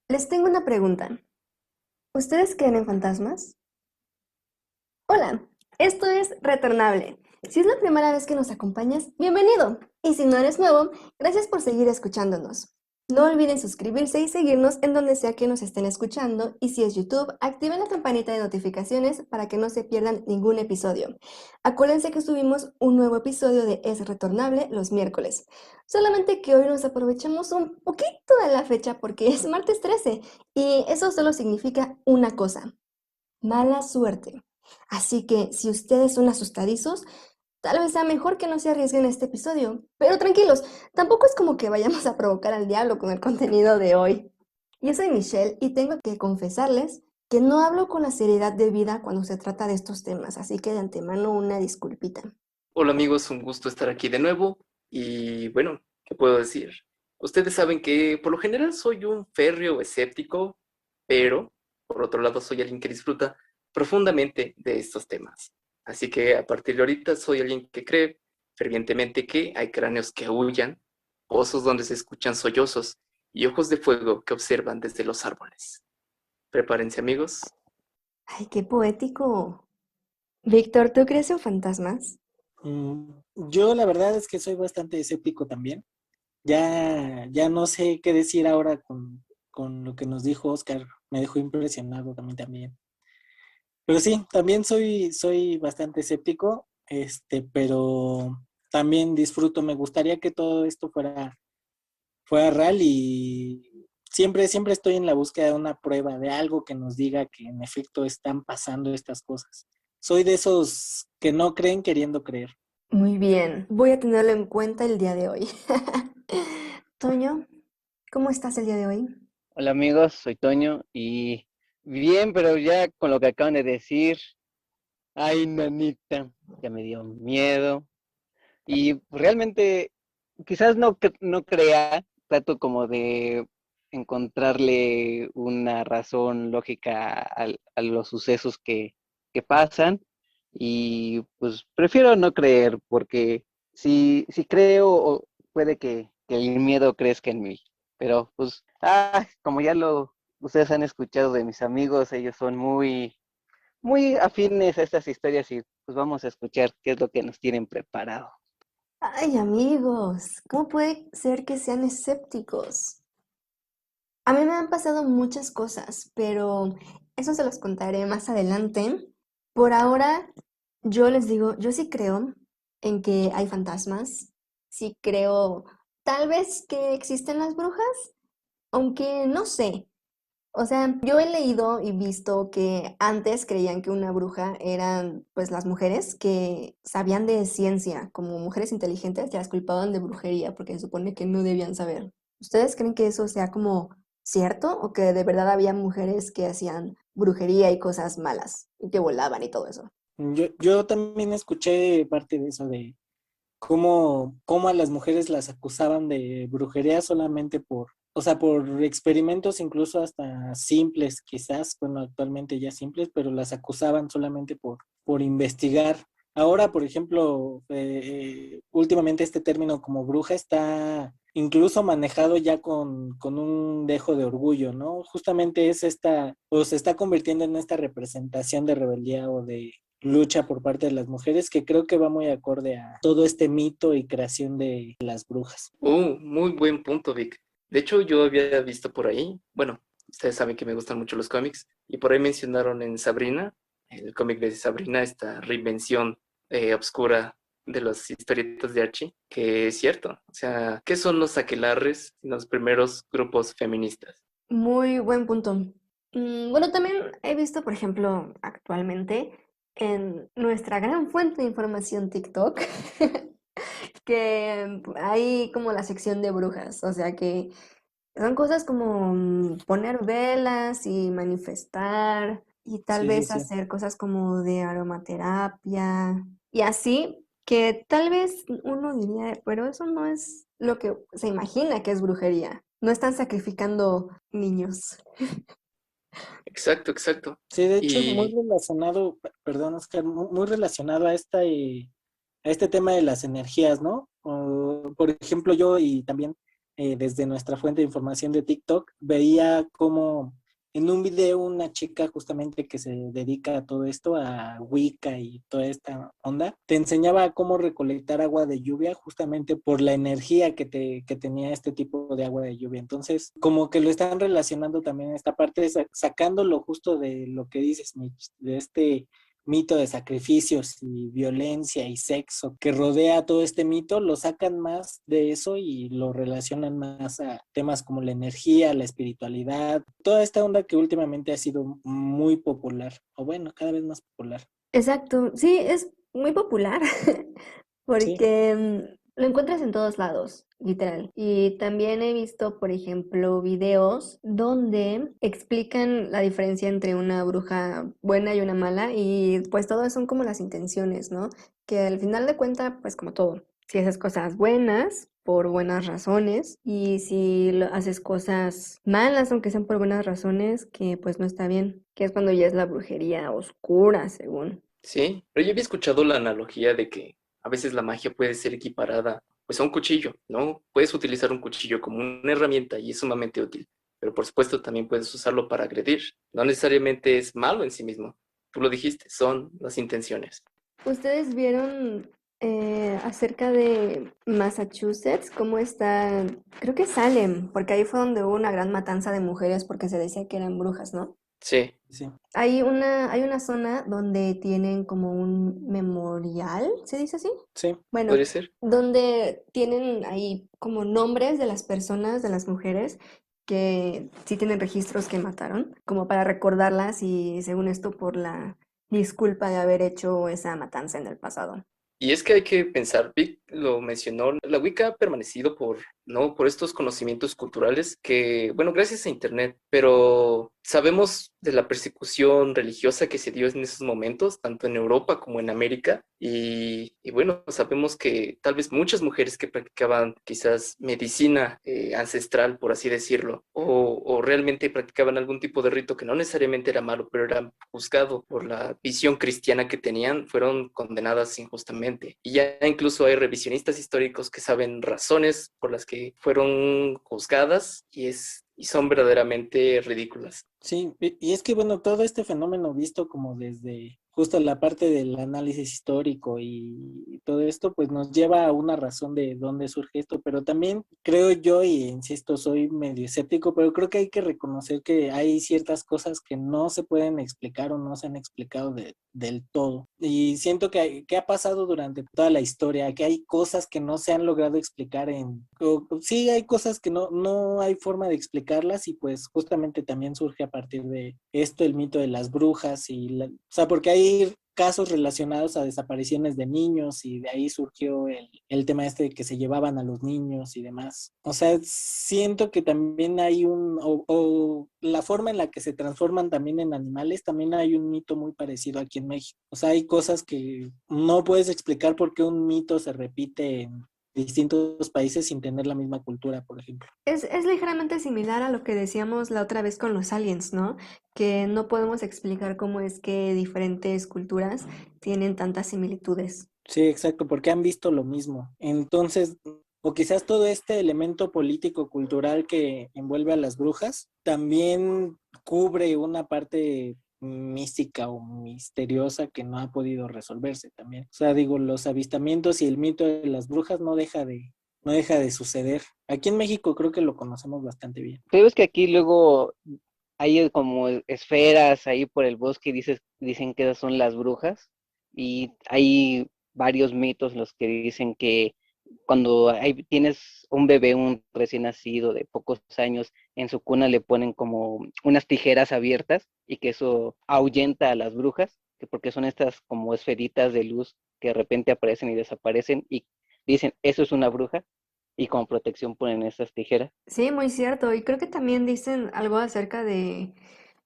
Les tengo una pregunta. ¿Ustedes creen en fantasmas? Hola, esto es Retornable. Si es la primera vez que nos acompañas, bienvenido. Y si no eres nuevo, gracias por seguir escuchándonos. No olviden suscribirse y seguirnos en donde sea que nos estén escuchando. Y si es YouTube, activen la campanita de notificaciones para que no se pierdan ningún episodio. Acuérdense que subimos un nuevo episodio de Es Retornable los miércoles. Solamente que hoy nos aprovechamos un poquito de la fecha porque es martes 13 y eso solo significa una cosa: mala suerte. Así que si ustedes son asustadizos, tal vez sea mejor que no se arriesguen a este episodio. Pero tranquilos, tampoco es como que vayamos a provocar al diablo con el contenido de hoy. Yo soy Michelle y tengo que confesarles que no hablo con la seriedad debida cuando se trata de estos temas, así que de antemano una disculpita. Hola amigos, un gusto estar aquí de nuevo y bueno, ¿qué puedo decir? Ustedes saben que por lo general soy un férreo escéptico, pero por otro lado soy alguien que disfruta profundamente de estos temas. Así que a partir de ahorita soy alguien que cree fervientemente que hay cráneos que aúllan, pozos donde se escuchan sollozos y ojos de fuego que observan desde los árboles. Prepárense amigos. Ay, qué poético. Víctor, ¿tú crees en fantasmas? Yo la verdad es que soy bastante escéptico también. Ya no sé qué decir ahora con lo que nos dijo Oscar. Me dejó impresionado también. Pero sí, también soy bastante escéptico, pero también disfruto. Me gustaría que todo esto fuera real y siempre estoy en la búsqueda de una prueba, de algo que nos diga que en efecto están pasando estas cosas. Soy de esos que no creen queriendo creer. Muy bien, voy a tenerlo en cuenta el día de hoy. Toño, ¿cómo estás el día de hoy? Hola amigos, soy Toño y bien, pero ya con lo que acaban de decir, ay nanita, ya me dio miedo y realmente quizás no crea, trato como de encontrarle una razón lógica a los sucesos que pasan y pues prefiero no creer porque si creo puede que el miedo crezca en mí, pero pues como ustedes han escuchado de mis amigos, ellos son muy afines a estas historias y pues vamos a escuchar qué es lo que nos tienen preparado. Ay, amigos, ¿cómo puede ser que sean escépticos? A mí me han pasado muchas cosas, pero eso se los contaré más adelante. Por ahora, yo les digo, yo sí creo en que hay fantasmas, sí creo tal vez que existen las brujas, aunque no sé. O sea, yo he leído y visto que antes creían que una bruja eran pues las mujeres que sabían de ciencia, como mujeres inteligentes, ya las culpaban de brujería porque se supone que no debían saber. ¿Ustedes creen que eso sea como cierto o que de verdad había mujeres que hacían brujería y cosas malas y que volaban y todo eso? Yo también escuché parte de eso, de cómo a las mujeres las acusaban de brujería solamente o sea, por experimentos incluso hasta simples, quizás, bueno, actualmente ya simples, pero las acusaban solamente por investigar. Ahora, por ejemplo, últimamente este término como bruja está incluso manejado ya con un dejo de orgullo, ¿no? Justamente es o se está convirtiendo en esta representación de rebeldía o de lucha por parte de las mujeres, que creo que va muy acorde a todo este mito y creación de las brujas. Muy buen punto, Vic. De hecho, yo había visto por ahí, bueno, ustedes saben que me gustan mucho los cómics, y por ahí mencionaron en Sabrina, el cómic de Sabrina, esta reinvención obscura de las historietas de Archie, que es cierto. O sea, ¿qué son los aquelarres, los primeros grupos feministas? Muy buen punto. Bueno, también he visto, por ejemplo, actualmente en nuestra gran fuente de información TikTok, que hay como la sección de brujas, o sea que son cosas como poner velas y manifestar y tal Sí, sí, vez sí. hacer cosas como de aromaterapia y así, que tal vez uno diría, pero eso no es lo que se imagina que es brujería. No están sacrificando niños. Exacto, exacto. Sí, de hecho, muy Y relacionado, perdón, Oscar, muy relacionado a a este tema de las energías, ¿no? Por ejemplo, yo y también desde nuestra fuente de información de TikTok, veía como en un video una chica justamente que se dedica a todo esto, a Wicca y toda esta onda, te enseñaba cómo recolectar agua de lluvia justamente por la energía que tenía este tipo de agua de lluvia. Entonces, como que lo están relacionando también esta parte, sacándolo justo de lo que dices, Mitch, de este mito de sacrificios y violencia y sexo que rodea todo este mito, lo sacan más de eso y lo relacionan más a temas como la energía, la espiritualidad, toda esta onda que últimamente ha sido muy popular, o bueno, cada vez más popular. Exacto, sí, es muy popular Sí, porque lo encuentras en todos lados, literal. Y también he visto, por ejemplo, videos donde explican la diferencia entre una bruja buena y una mala y pues todo son como las intenciones, ¿no? Que al final de cuentas, pues como todo, si haces cosas buenas por buenas razones y si haces cosas malas, aunque sean por buenas razones, que pues no está bien, que es cuando ya es la brujería oscura, según. Sí, pero yo había escuchado la analogía de que a veces la magia puede ser equiparada pues a un cuchillo, ¿no? Puedes utilizar un cuchillo como una herramienta y es sumamente útil, pero por supuesto también puedes usarlo para agredir. No necesariamente es malo en sí mismo. Tú lo dijiste, son las intenciones. ¿Ustedes vieron acerca de Massachusetts? ¿Cómo está? Creo que Salem, porque ahí fue donde hubo una gran matanza de mujeres porque se decía que eran brujas, ¿no? Sí, sí, Hay una zona donde tienen como un memorial, ¿se dice así? sí. Bueno, podría ser. donde tienen ahí como nombres de las personas, de las mujeres que sí tienen registros que mataron, como para recordarlas y según esto por la disculpa de haber hecho esa matanza en el pasado. Y es que hay que pensar, Vic lo mencionó, la Wicca ha permanecido ¿no? Por estos conocimientos culturales que, bueno, gracias a Internet, pero sabemos de la persecución religiosa que se dio en esos momentos, tanto en Europa como en América, y bueno, sabemos que tal vez muchas mujeres que practicaban quizás medicina ancestral, por así decirlo, o realmente practicaban algún tipo de rito que no necesariamente era malo, pero era juzgado por la visión cristiana que tenían, fueron condenadas injustamente. Y ya incluso hay revisionistas históricos que saben razones por las que fueron juzgadas y son verdaderamente ridículas. Sí, y es que bueno, todo este fenómeno visto como desde justo la parte del análisis histórico y todo esto, pues nos lleva a una razón de dónde surge esto, pero también creo yo, y insisto, soy medio escéptico, pero creo que hay que reconocer que hay ciertas cosas que no se pueden explicar o no se han explicado del todo. Y siento que ha pasado durante toda la historia, que hay cosas que no se han logrado explicar sí, hay cosas que no hay forma de explicarlas y pues justamente también surge a partir de esto el mito de las brujas o sea, porque hay casos relacionados a desapariciones de niños y de ahí surgió el tema este de que se llevaban a los niños y demás. O sea, siento que también hay o la forma en la que se transforman también en animales, también hay un mito muy parecido aquí en México. O sea, hay cosas que no puedes explicar por qué un mito se repite en distintos países sin tener la misma cultura, por ejemplo. Es ligeramente similar a lo que decíamos la otra vez con los aliens, ¿no? Que no podemos explicar cómo es que diferentes culturas tienen tantas similitudes. Sí, exacto, porque han visto lo mismo. Entonces, o quizás todo este elemento político-cultural que envuelve a las brujas también cubre una parte mística o misteriosa que no ha podido resolverse también. O sea, digo, los avistamientos y el mito de las brujas no deja de suceder. Aquí en México creo que lo conocemos bastante bien. Pero es que aquí luego hay como esferas ahí por el bosque y dicen que esas son las brujas. Y hay varios mitos los que dicen que cuando tienes un bebé, un recién nacido de pocos años, en su cuna le ponen como unas tijeras abiertas y que eso ahuyenta a las brujas, que porque son estas como esferitas de luz que de repente aparecen y desaparecen y dicen, eso es una bruja y como protección ponen esas tijeras. Sí, muy cierto. Y creo que también dicen algo acerca de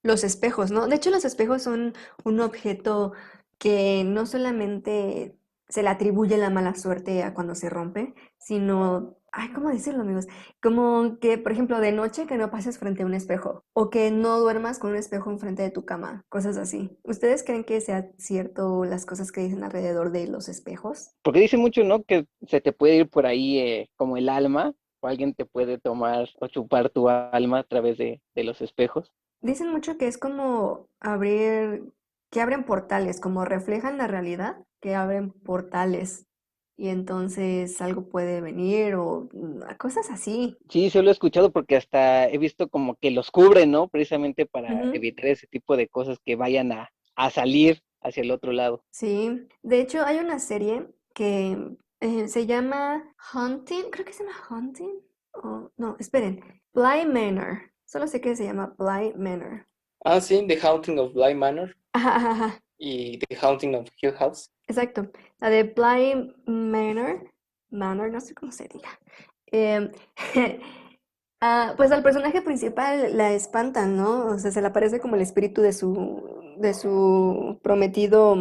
los espejos, ¿no? De hecho, los espejos son un objeto que no solamente se le atribuye la mala suerte a cuando se rompe, sino, ay, ¿cómo decirlo, amigos? Como que, por ejemplo, de noche que no pases frente a un espejo o que no duermas con un espejo enfrente de tu cama, cosas así. ¿Ustedes creen que sea cierto las cosas que dicen alrededor de los espejos? Porque dice mucho, ¿no? Que se te puede ir por ahí como el alma o alguien te puede tomar o chupar tu alma a través de los espejos. Dicen mucho que es como que abren portales, como reflejan la realidad, que abren portales y entonces algo puede venir o cosas así. Sí, sí lo he escuchado porque hasta he visto como que los cubren, ¿no? Precisamente para Ujú. evitar ese tipo de cosas que vayan a salir hacia el otro lado. Sí, de hecho hay una serie que se llama Haunting, creo que se llama Haunting, o no, esperen, Bly Manor, solo sé que se llama Bly Manor. Ah, sí, The Haunting of Bly Manor Ajá, ajá, ajá, y The Haunting of Hill House. exacto, la de Bly Manor, no sé cómo se diga. Em, pues al personaje principal la espantan, ¿no? O sea, se le aparece como el espíritu de su prometido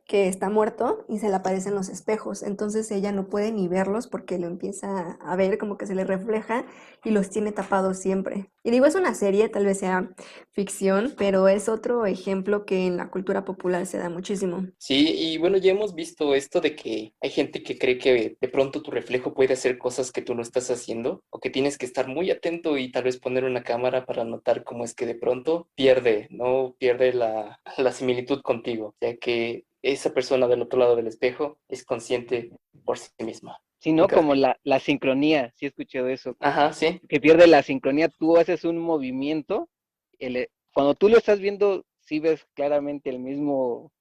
que está muerto y se le aparecen los espejos. Entonces ella no puede ni verlos porque lo empieza a ver como que se le refleja y los tiene tapados siempre. Y digo, es una serie, tal vez sea ficción, pero es otro ejemplo que en la cultura popular se da muchísimo. Sí, y bueno, ya hemos visto esto de que hay gente que cree que de pronto tu reflejo puede hacer cosas que tú no estás haciendo o que tienes que estar muy atento y tal vez poner una cámara para notar cómo es que de pronto no pierde la similitud contigo, ya que esa persona del otro lado del espejo es consciente por sí misma. Sino Nunca. como la sincronía, sí he escuchado eso, Ajá, sí, que pierde la sincronía, tú haces un movimiento, cuando tú lo estás viendo, sí ves claramente el mismo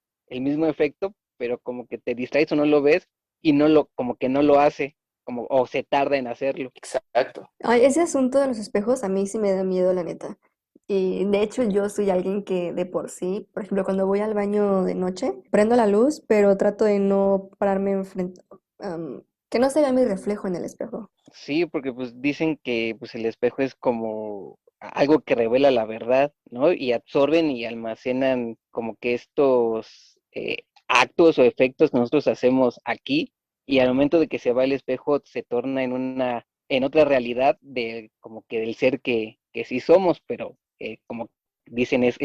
efecto, pero como que te distraes o no lo ves y como que no lo hace, o se tarda en hacerlo. exacto. Ay, ese asunto de los espejos a mí sí me da miedo, la neta. Y de hecho yo soy alguien que de por sí, por ejemplo, cuando voy al baño de noche, prendo la luz, pero trato de no pararme enfrente, que no se vea mi reflejo en el espejo. Sí, porque pues dicen que pues el espejo es como algo que revela la verdad, ¿no? Y absorben y almacenan como que estos actos o efectos que nosotros hacemos aquí, y al momento de que se va el espejo se torna en otra realidad de como que del ser que sí somos, pero como dicen es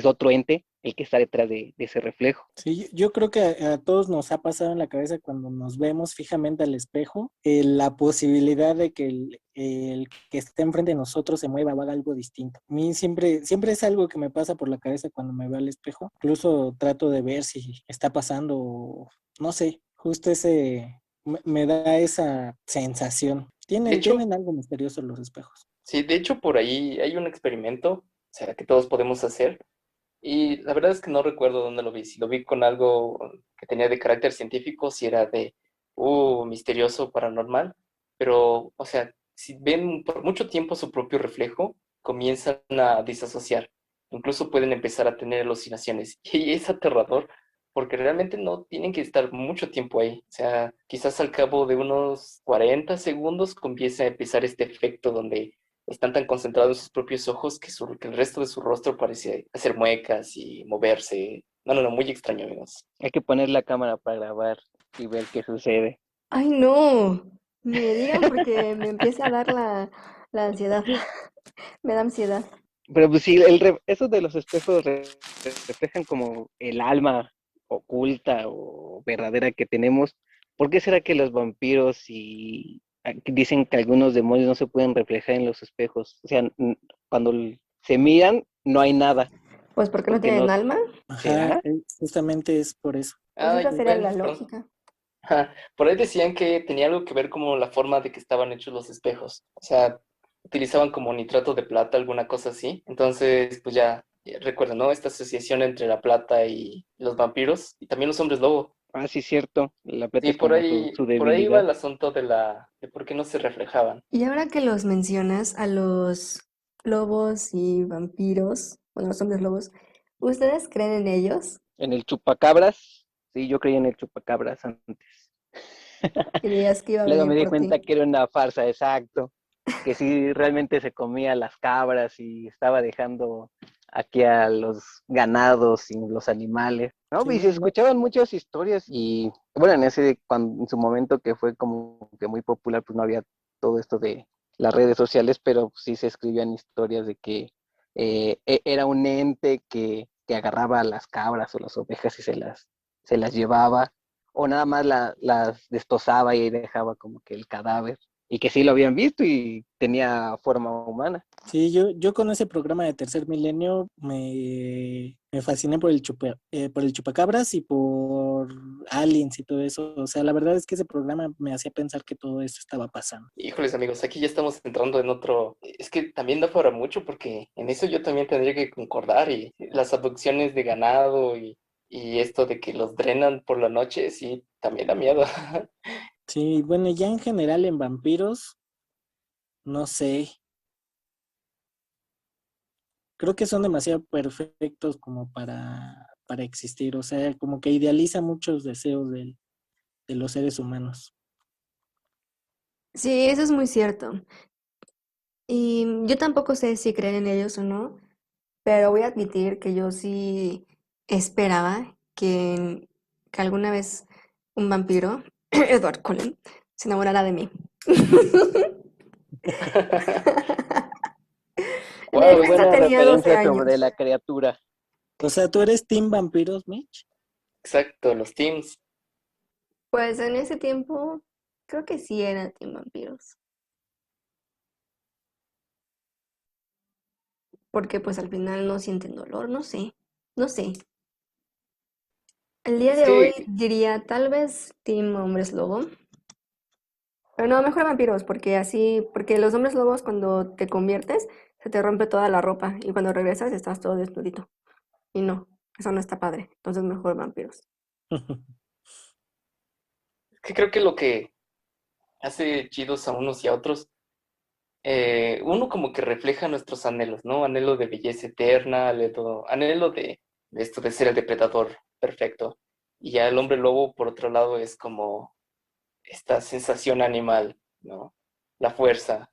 otro ente el que está detrás de ese reflejo. Sí, yo creo que a todos nos ha pasado en la cabeza cuando nos vemos fijamente al espejo, la posibilidad de que el que esté enfrente de nosotros se mueva o haga algo distinto. A mí siempre es algo que me pasa por la cabeza cuando me veo al espejo. Incluso trato de ver si está pasando, no sé, justo me da esa sensación. De hecho, Tienen algo misterioso los espejos. sí, de hecho por ahí hay un experimento, o sea, que todos podemos hacer. Y la verdad es que no recuerdo dónde lo vi. Si lo vi con algo que tenía de carácter científico, si era misterioso, paranormal. Pero, o sea, si ven por mucho tiempo su propio reflejo, comienzan a disasociar. Incluso pueden empezar a tener alucinaciones. Y es aterrador porque realmente no tienen que estar mucho tiempo ahí. O sea, quizás al cabo de unos 40 segundos comienza a empezar este efecto donde están tan concentrados en sus propios ojos que el resto de su rostro parece hacer muecas y moverse. No, no, no, muy extraño, amigos. Hay que poner la cámara para grabar y ver qué sucede. Ay, no, ni me digan porque me empieza a dar la ansiedad. Me da ansiedad. Pero pues sí, eso de los espejos reflejan como el alma oculta o verdadera que tenemos. ¿Por qué será que los vampiros dicen que algunos demonios no se pueden reflejar en los espejos? O sea, cuando se miran, no hay nada. Pues porque no Porque tienen no, alma, Ajá, ¿será? justamente es por eso. pues Ay, esa sería bueno, la lógica. por ahí decían que tenía algo que ver como la forma de que estaban hechos los espejos. O sea, utilizaban como nitrato de plata, alguna cosa así. Entonces, pues ya recuerdo, ¿no? Esta asociación entre la plata y los vampiros y también los hombres lobo. Ah, sí, cierto. La plata Sí, es como su por ahí va debilidad. el asunto de por qué no se reflejaban. Y ahora que los mencionas a los lobos y vampiros, bueno, los hombres lobos, ¿ustedes creen en ellos? En el chupacabras, sí, yo creía en el chupacabras antes. ¿Creías que iba a Luego venir me di por ti? cuenta que era una farsa, exacto, que sí realmente se comía las cabras y estaba dejando aquí a los ganados y los animales, ¿no? Sí, Y se no, escuchaban muchas historias y bueno, en su momento que fue como que muy popular, pues no había todo esto de las redes sociales, pero sí se escribían historias de que era un ente que agarraba a las cabras o las ovejas y se las llevaba, o nada más las destozaba y dejaba como que el cadáver. y que sí lo habían visto y tenía forma humana. Sí, yo con ese programa de Tercer Milenio me fasciné por el Chupacabras y por Aliens y todo eso. O sea, la verdad es que ese programa me hacía pensar que todo eso estaba pasando. Híjoles, amigos, aquí ya estamos entrando en otro. Es que también da para mucho, porque en eso yo también tendría que concordar. Y las abducciones de ganado y esto de que los drenan por la noche, sí, también da miedo. Sí, bueno, ya en general en vampiros, no sé. Creo que son demasiado perfectos como para existir. O sea, como que idealiza muchos deseos de los seres humanos. Sí, eso es muy cierto. Y yo tampoco sé si creer en ellos o no, pero voy a admitir que yo sí esperaba que alguna vez un vampiro, Edward Cullen, se enamorara de mí. De Wow, hecho, Muy esto buena tenía 12 referencia sobre años. la criatura. O sea, ¿tú eres Team Vampiros, Mitch? exacto, los teams. Pues en ese tiempo creo que sí era Team Vampiros. Porque pues al final no sienten dolor, no sé, no sé. El día Es de hoy que diría tal vez Team Hombres Lobo. Pero no, mejor vampiros, porque así, porque los hombres lobos cuando te conviertes se te rompe toda la ropa y cuando regresas estás todo desnudito. Y no, eso no está padre. Entonces mejor vampiros. creo que lo que hace chidos a unos y a otros, uno como que refleja nuestros anhelos, ¿no? Anhelo de belleza eterna, anhelo de esto de ser el depredador perfecto. Y ya el hombre lobo, por otro lado, es como esta sensación animal, ¿no? La fuerza,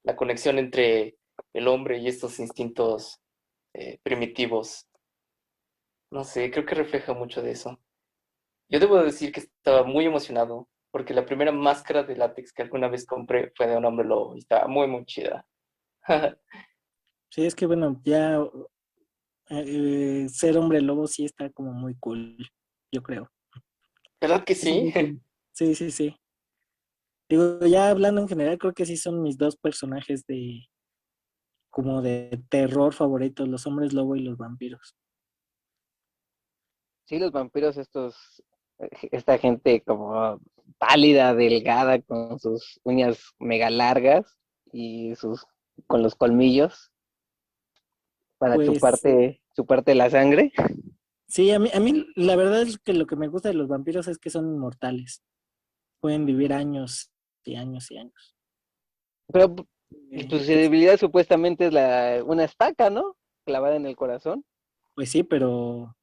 la conexión entre el hombre y estos instintos primitivos. No sé, creo que refleja mucho de eso. Yo debo decir que estaba muy emocionado porque la primera máscara de látex que alguna vez compré fue de un hombre lobo y estaba muy, muy chida. Sí, es que bueno, ya ser hombre lobo sí está como muy cool, yo creo. ¿Verdad que Eso sí? sí, sí. Sí, sí, sí. Digo, ya hablando en general, creo que sí son mis dos personajes como de terror favoritos, los hombres lobo y los vampiros. Sí, los vampiros, esta gente como pálida, delgada, con sus uñas mega largas y con los colmillos para Pues chuparte la sangre. sí, a mí la verdad es que lo que me gusta de los vampiros es que son inmortales. Pueden vivir años y años y años. Pero su Pues, debilidad supuestamente es una estaca, ¿no? Clavada en el corazón. pues sí, pero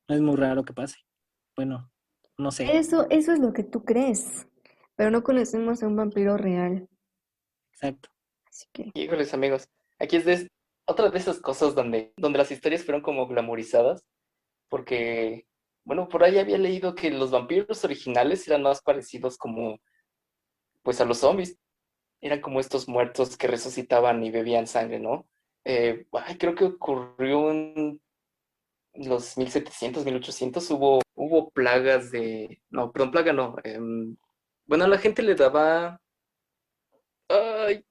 no es muy raro que pase. Bueno, no sé, Eso es lo que tú crees. Pero no conocemos a un vampiro real. exacto. Así que, Híjoles, amigos. Aquí otra de esas cosas donde las historias fueron como glamorizadas, porque, bueno, por ahí había leído que los vampiros originales eran más parecidos como, pues, a los zombies. Eran como estos muertos que resucitaban y bebían sangre, ¿no? Creo que ocurrió en los 1700, 1800, hubo plagas no, perdón, plaga no. Bueno, a la gente le daba, ay,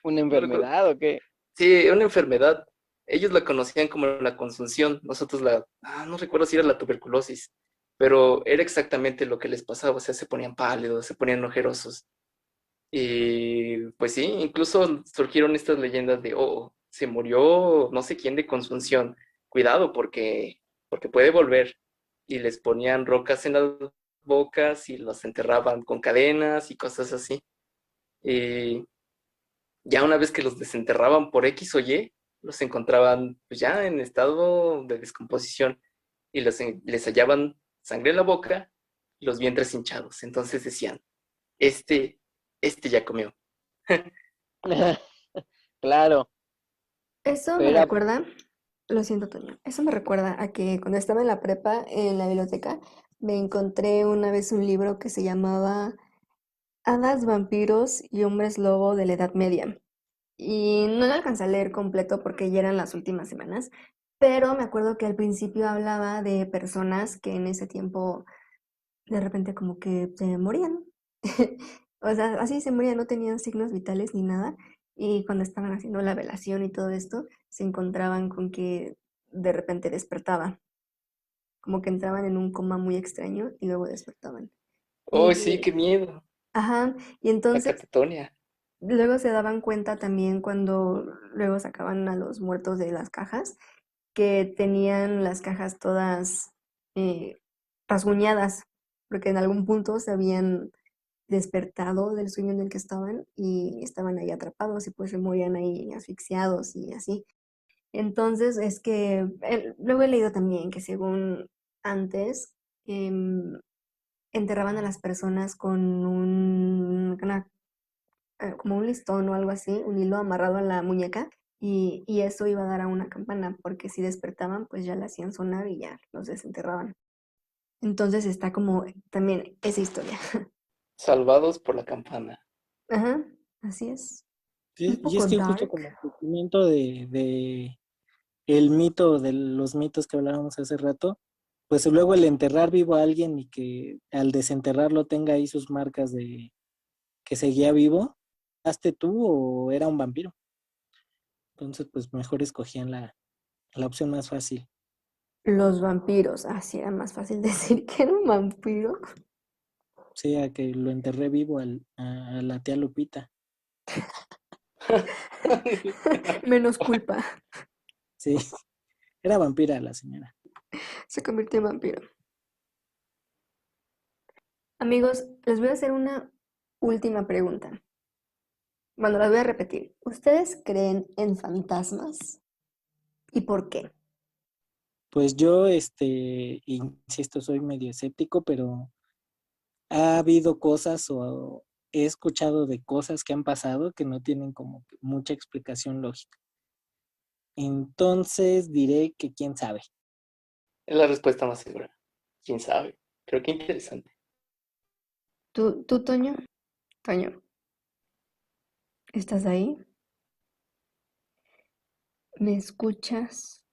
¿Una no recuerdo. enfermedad o qué? Sí, una enfermedad. Ellos la conocían como la consunción, nosotros no recuerdo si era la tuberculosis, pero era exactamente lo que les pasaba, o sea, se ponían pálidos, se ponían ojerosos. Y pues sí, incluso surgieron estas leyendas de, oh, se murió no sé quién de consunción, cuidado porque puede volver. Y les ponían rocas en las bocas y los enterraban con cadenas y cosas así. Y ya una vez que los desenterraban por X o Y, los encontraban pues ya en estado de descomposición y les hallaban sangre en la boca y los vientres hinchados. Entonces decían, este, este ya comió. Claro, eso me pero era recuerda, lo siento, Toño, eso me recuerda a que cuando estaba en la prepa, en la biblioteca, me encontré una vez un libro que se llamaba Hadas, vampiros y hombres lobo de la Edad Media. Y no lo alcancé a leer completo porque ya eran las últimas semanas, pero me acuerdo que al principio hablaba de personas que en ese tiempo de repente como que se morían. O sea, así se morían, no tenían signos vitales ni nada. Y cuando estaban haciendo la velación y todo esto, se encontraban con que de repente despertaba, como que entraban en un coma muy extraño y luego despertaban. Oh, sí, Y, qué miedo. ajá, y La entonces catatonia. luego se daban cuenta también cuando luego sacaban a los muertos de las cajas, que tenían las cajas todas eh, rasguñadas, porque en algún punto se habían despertado del sueño en el que estaban y estaban ahí atrapados y pues se morían ahí asfixiados y así. Entonces es que luego he leído también que según antes em, enterraban a las personas con como un listón o algo así, un hilo amarrado a la muñeca y eso iba a dar a una campana porque si despertaban pues ya la hacían sonar y ya los desenterraban. Entonces está como también esa historia. Salvados por la campana. Ajá, así es. Un Sí, y es poco que justo dark. como cumplimiento de el mito, de los mitos que hablábamos hace rato, pues luego el enterrar vivo a alguien y que al desenterrarlo tenga ahí sus marcas de que seguía vivo, ¿hazte tú o era un vampiro? Entonces, pues mejor escogían la opción más fácil. Los vampiros. Ah, sí, era más fácil decir que era un vampiro. O sea, que lo enterré vivo a la tía Lupita. Menos culpa. Sí, era vampira la señora. Se convirtió en vampiro. Amigos, les voy a hacer una última pregunta. Bueno, las voy a repetir. ¿Ustedes creen en fantasmas? ¿Y por qué? Pues yo, insisto, soy medio escéptico, pero ha habido cosas o he escuchado de cosas que han pasado que no tienen como que mucha explicación lógica. Entonces diré que quién sabe. Es la respuesta más segura. ¿Quién sabe? Pero qué interesante. ¿Tú, Toño? Toño, ¿estás ahí? ¿Me escuchas?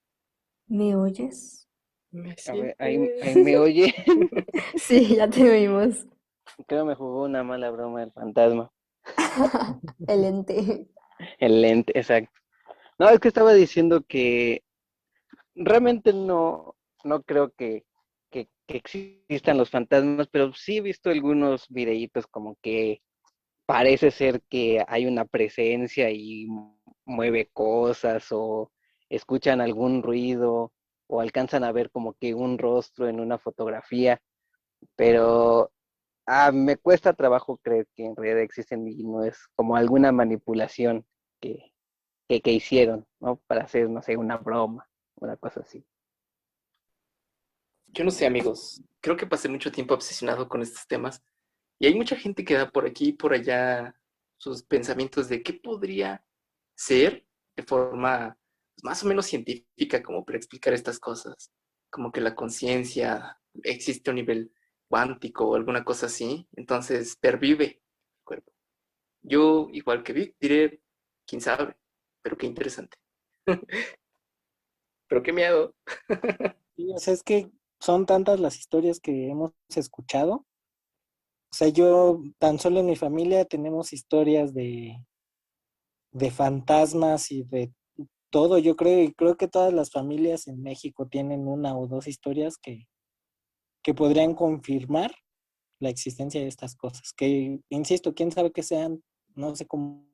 ¿Me oyes? Me A ver, siento ahí me bien. oye. Sí, ya te oímos. Creo me jugó una mala broma el fantasma. El ente. El lente, exacto. No, es que estaba diciendo que realmente no creo que existan los fantasmas, pero sí he visto algunos videitos como que parece ser que hay una presencia y mueve cosas o escuchan algún ruido o alcanzan a ver como que un rostro en una fotografía, pero me cuesta trabajo creer que en realidad existen y no es como alguna manipulación que, que hicieron, ¿no? Para hacer, no sé, una broma, una cosa así. Yo no sé, amigos. Creo que pasé mucho tiempo obsesionado con estos temas y hay mucha gente que da por aquí y por allá sus pensamientos de qué podría ser de forma pues, más o menos científica como para explicar estas cosas. Como que la conciencia existe a un nivel cuántico o alguna cosa así. Entonces pervive el cuerpo. Yo, igual que Vic, diré, quién sabe, pero qué interesante. Pero qué miedo. Sí, o sea, es que son tantas las historias que hemos escuchado. O sea, yo tan solo en mi familia tenemos historias de fantasmas y de todo, yo creo, y creo que todas las familias en México tienen una o dos historias que podrían confirmar la existencia de estas cosas. Que, insisto, quién sabe qué sean, no sé cómo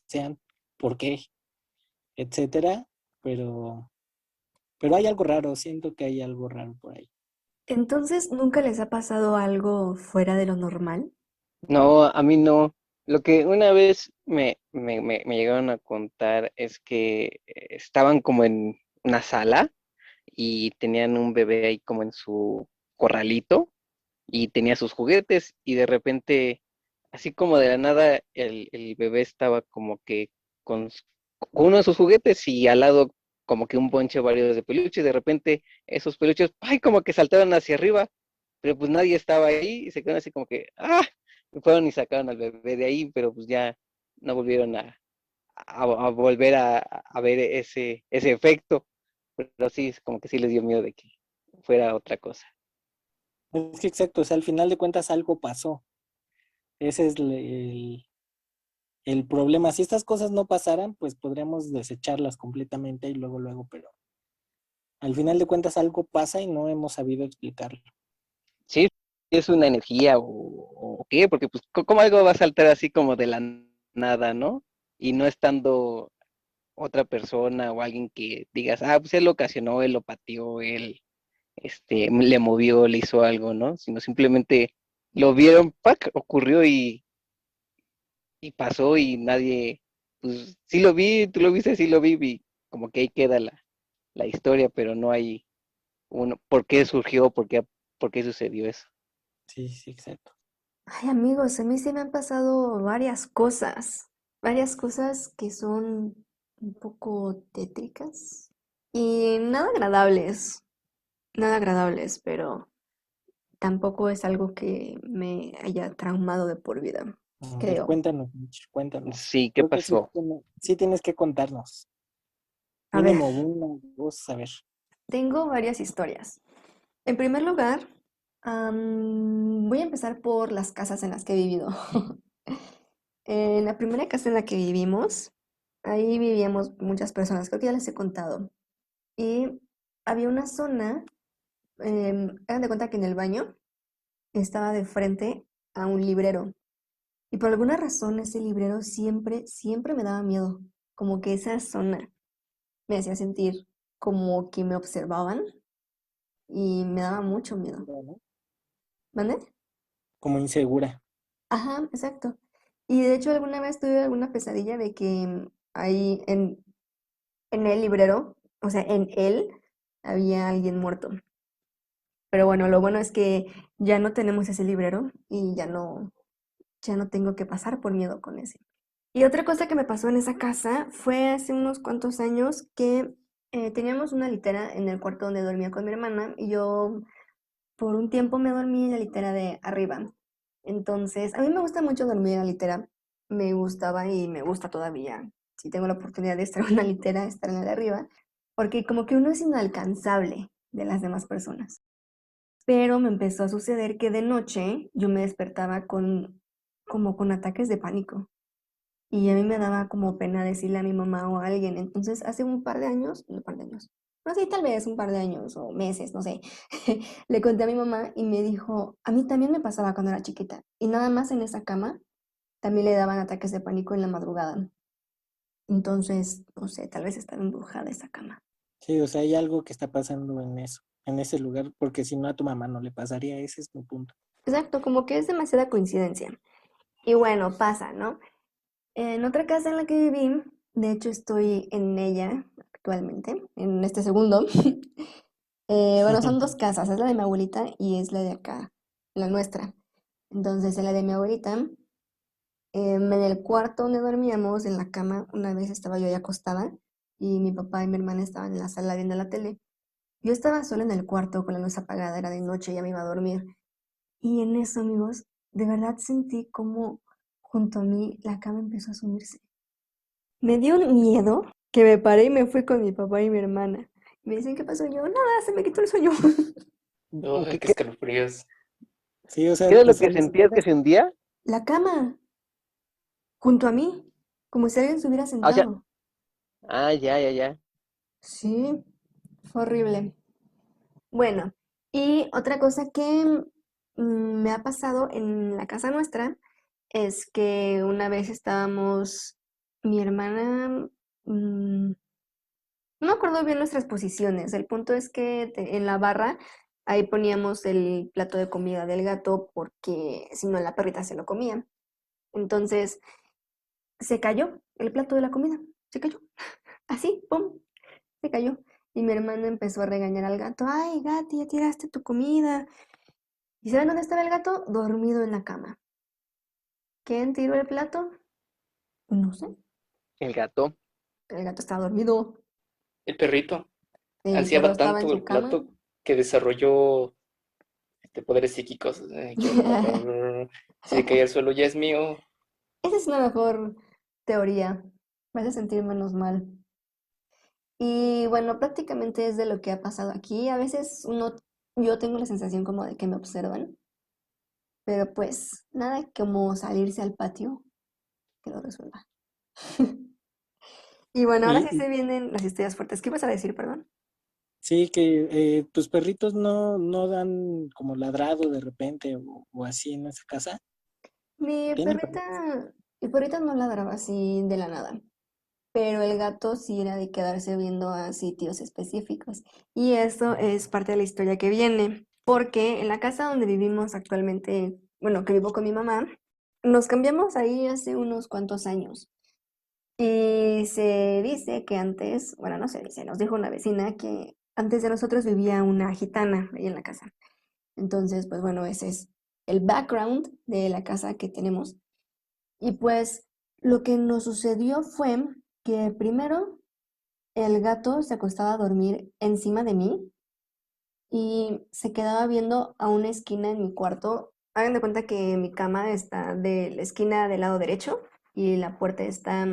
sean, por qué, etcétera, pero hay algo raro, siento que hay algo raro por ahí. Entonces, ¿nunca les ha pasado algo fuera de lo normal? No, a mí no. Lo que una vez me llegaron a contar es que estaban como en una sala y tenían un bebé ahí como en su corralito y tenía sus juguetes y de repente, así como de la nada, el bebé estaba como que con, con uno de sus juguetes y al lado como que un bonche varios de peluches y de repente esos peluches, ¡ay! Como que saltaron hacia arriba, pero pues nadie estaba ahí y se quedaron así como que, ¡ah! Y fueron y sacaron al bebé de ahí, pero pues ya no volvieron a volver a ver ese efecto, pero sí, como que sí les dio miedo de que fuera otra cosa. Es que exacto, o sea, al final de cuentas algo pasó. Ese es el problema. Si estas cosas no pasaran, pues podríamos desecharlas completamente y luego, pero al final de cuentas algo pasa y no hemos sabido explicarlo. Sí, es una energía o qué, porque pues cómo algo va a saltar así como de la nada, ¿no? Y no estando otra persona o alguien que digas, ah, pues él lo ocasionó, él lo pateó, él le movió, le hizo algo, ¿no? Sino simplemente lo vieron, ¡pac! Ocurrió y pasó y nadie, pues sí lo vi, tú lo viste, sí lo vi, y como que ahí queda la historia, pero no hay uno, ¿por qué surgió? Por qué sucedió eso? Sí, sí, exacto. Ay, amigos, a mí sí me han pasado varias cosas que son un poco tétricas y nada agradables, pero tampoco es algo que me haya traumado de por vida, A ver, creo. cuéntanos, Mitch, cuéntanos. Sí, ¿qué Creo que pasó? sí tienes que contarnos. A ver, Mínimo una, dos, a ver. tengo varias historias. En primer lugar, voy a empezar por las casas en las que he vivido. En la primera casa en la que vivimos, ahí vivíamos muchas personas, creo que ya les he contado. Y había una zona, hagan de cuenta que en el baño estaba de frente a un librero. Y por alguna razón ese librero siempre me daba miedo. Como que esa zona me hacía sentir como que me observaban y me daba mucho miedo. ¿No? ¿Vale? Como insegura. Ajá, exacto. Y de hecho alguna vez tuve alguna pesadilla de que ahí en el librero, o sea, en él había alguien muerto. Pero bueno, lo bueno es que ya no tenemos ese librero y ya no tengo que pasar por miedo con ese. Y otra cosa que me pasó en esa casa fue hace unos cuantos años que teníamos una litera en el cuarto donde dormía con mi hermana y yo por un tiempo me dormí en la litera de arriba. Entonces, a mí me gusta mucho dormir en la litera. Me gustaba y me gusta todavía. Si tengo la oportunidad de estar en una litera, estar en la de arriba, porque como que uno es inalcanzable de las demás personas. Pero me empezó a suceder que de noche yo me despertaba como con ataques de pánico. Y a mí me daba como pena decirle a mi mamá o a alguien. Entonces, hace un par de años, no sé, tal vez un par de años o meses, no sé, le conté a mi mamá y me dijo, a mí también me pasaba cuando era chiquita. Y nada más en esa cama también le daban ataques de pánico en la madrugada. Entonces, no sé, tal vez estaba embrujada esa cama. Sí, o sea, hay algo que está pasando en eso, en ese lugar, porque si no a tu mamá no le pasaría, ese es mi punto. Exacto, como que es demasiada coincidencia. Y bueno, pasa, ¿no? En otra casa en la que viví, de hecho estoy en ella actualmente, en este segundo. Bueno, son dos casas, es la de mi abuelita y es la de acá, la nuestra. Entonces, en la de mi abuelita, en el cuarto donde dormíamos, en la cama, una vez estaba yo ahí acostada y mi papá y mi hermana estaban en la sala viendo la tele. Yo estaba sola en el cuarto con la luz apagada, era de noche, ya me iba a dormir. Y en eso, amigos, de verdad sentí como junto a mí la cama empezó a sumirse. Me dio un miedo que me paré y me fui con mi papá y mi hermana. Me dicen, ¿qué pasó? Yo, nada, se me quitó el sueño. ¿O Ay, qué, qué qué? escalofríos. Sí, o ¿Qué sea, era lo pues a que los sentías que señores, se hundía? La cama, junto a mí, como si alguien se hubiera Ah, o sea, sentado. ya. Sí, fue horrible. Bueno, y otra cosa que me ha pasado en la casa nuestra es que una vez estábamos, mi hermana, mm, no me acuerdo bien nuestras posiciones. El punto es que en la barra ahí poníamos el plato de comida del gato porque si no la perrita se lo comía. Entonces se cayó el plato de la comida, se cayó. Así, ¡pum! Se cayó. Y mi hermana empezó a regañar al gato. Ay, Gati, ya tiraste tu comida. ¿Y saben dónde estaba el gato? Dormido en la cama. ¿Quién tiró el plato? No sé. El gato. El gato estaba dormido. El perrito El perro ansiaba estaba en tanto su el cama. plato que desarrolló poderes psíquicos. Si se cae al suelo ya es mío. Esa es una mejor teoría. Me hace sentir menos mal. Y bueno, prácticamente es de lo que ha pasado aquí. A veces yo tengo la sensación como de que me observan. pero pues nada como salirse al patio que lo resuelva. Y bueno, ahora Y, sí se vienen las historias fuertes. ¿Qué ibas a decir, perdón? sí, que tus perritos no dan como ladrado de repente o así en esa casa. Mi ¿Tienen perritos? perrita, mi perrita no ladraba así de la nada, pero el gato sí era de quedarse viendo a sitios específicos. Y eso es parte de la historia que viene, porque en la casa donde vivimos actualmente, bueno, que vivo con mi mamá, nos cambiamos ahí hace unos cuantos años. Y se dice que antes, bueno, no se dice, nos dijo una vecina que antes de nosotros vivía una gitana ahí en la casa. Entonces, pues bueno, ese es el background de la casa que tenemos. Y pues lo que nos sucedió fue que primero el gato se acostaba a dormir encima de mí y se quedaba viendo a una esquina en mi cuarto. Hagan de cuenta que mi cama está de la esquina del lado derecho y la puerta está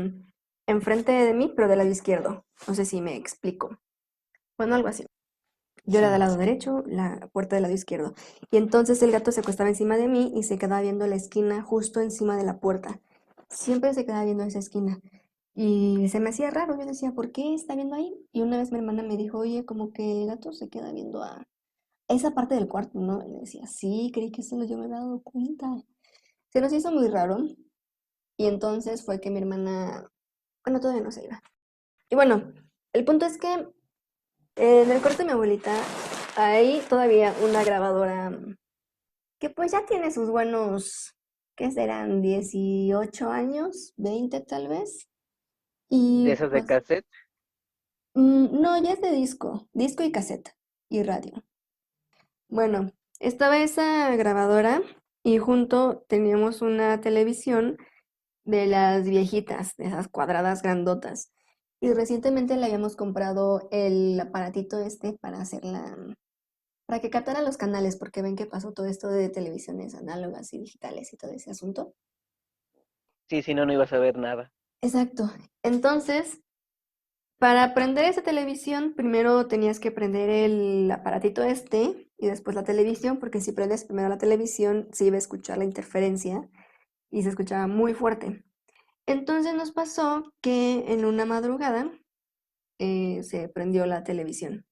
enfrente de mí, pero del lado izquierdo. No sé si me explico. Bueno, algo así. Yo era del Sí, lado sí. derecho, la puerta del lado izquierdo. Y entonces el gato se acostaba encima de mí y se quedaba viendo la esquina justo encima de la puerta. Siempre se quedaba viendo esa esquina. Y se me hacía raro. Yo decía, ¿por qué está viendo ahí? Y una vez mi hermana me dijo, oye, como que el gato se queda viendo a esa parte del cuarto, ¿no? Y le decía, sí, creí que solo yo me había dado cuenta. Se nos hizo muy raro. Y entonces fue que mi hermana, bueno, todavía no se iba. Y bueno, el punto es que en el cuarto de mi abuelita hay todavía una grabadora que pues ya tiene sus buenos, ¿qué serán? 18 años, 20 tal vez. De Y esas de pues, cassette. no, ya es de disco, disco y cassette y radio. Bueno, estaba esa grabadora y junto teníamos una televisión de las viejitas, de esas cuadradas grandotas. Y recientemente le habíamos comprado el aparatito este para hacerla, para que captara los canales, porque ven que pasó todo esto de televisiones análogas y digitales y todo ese asunto. Sí, si no, no ibas a ver nada. Exacto. Entonces, para prender esa televisión, primero tenías que prender el aparatito este y después la televisión, porque si prendes primero la televisión, se iba a escuchar la interferencia y se escuchaba muy fuerte. Entonces nos pasó que en una madrugada se prendió la televisión.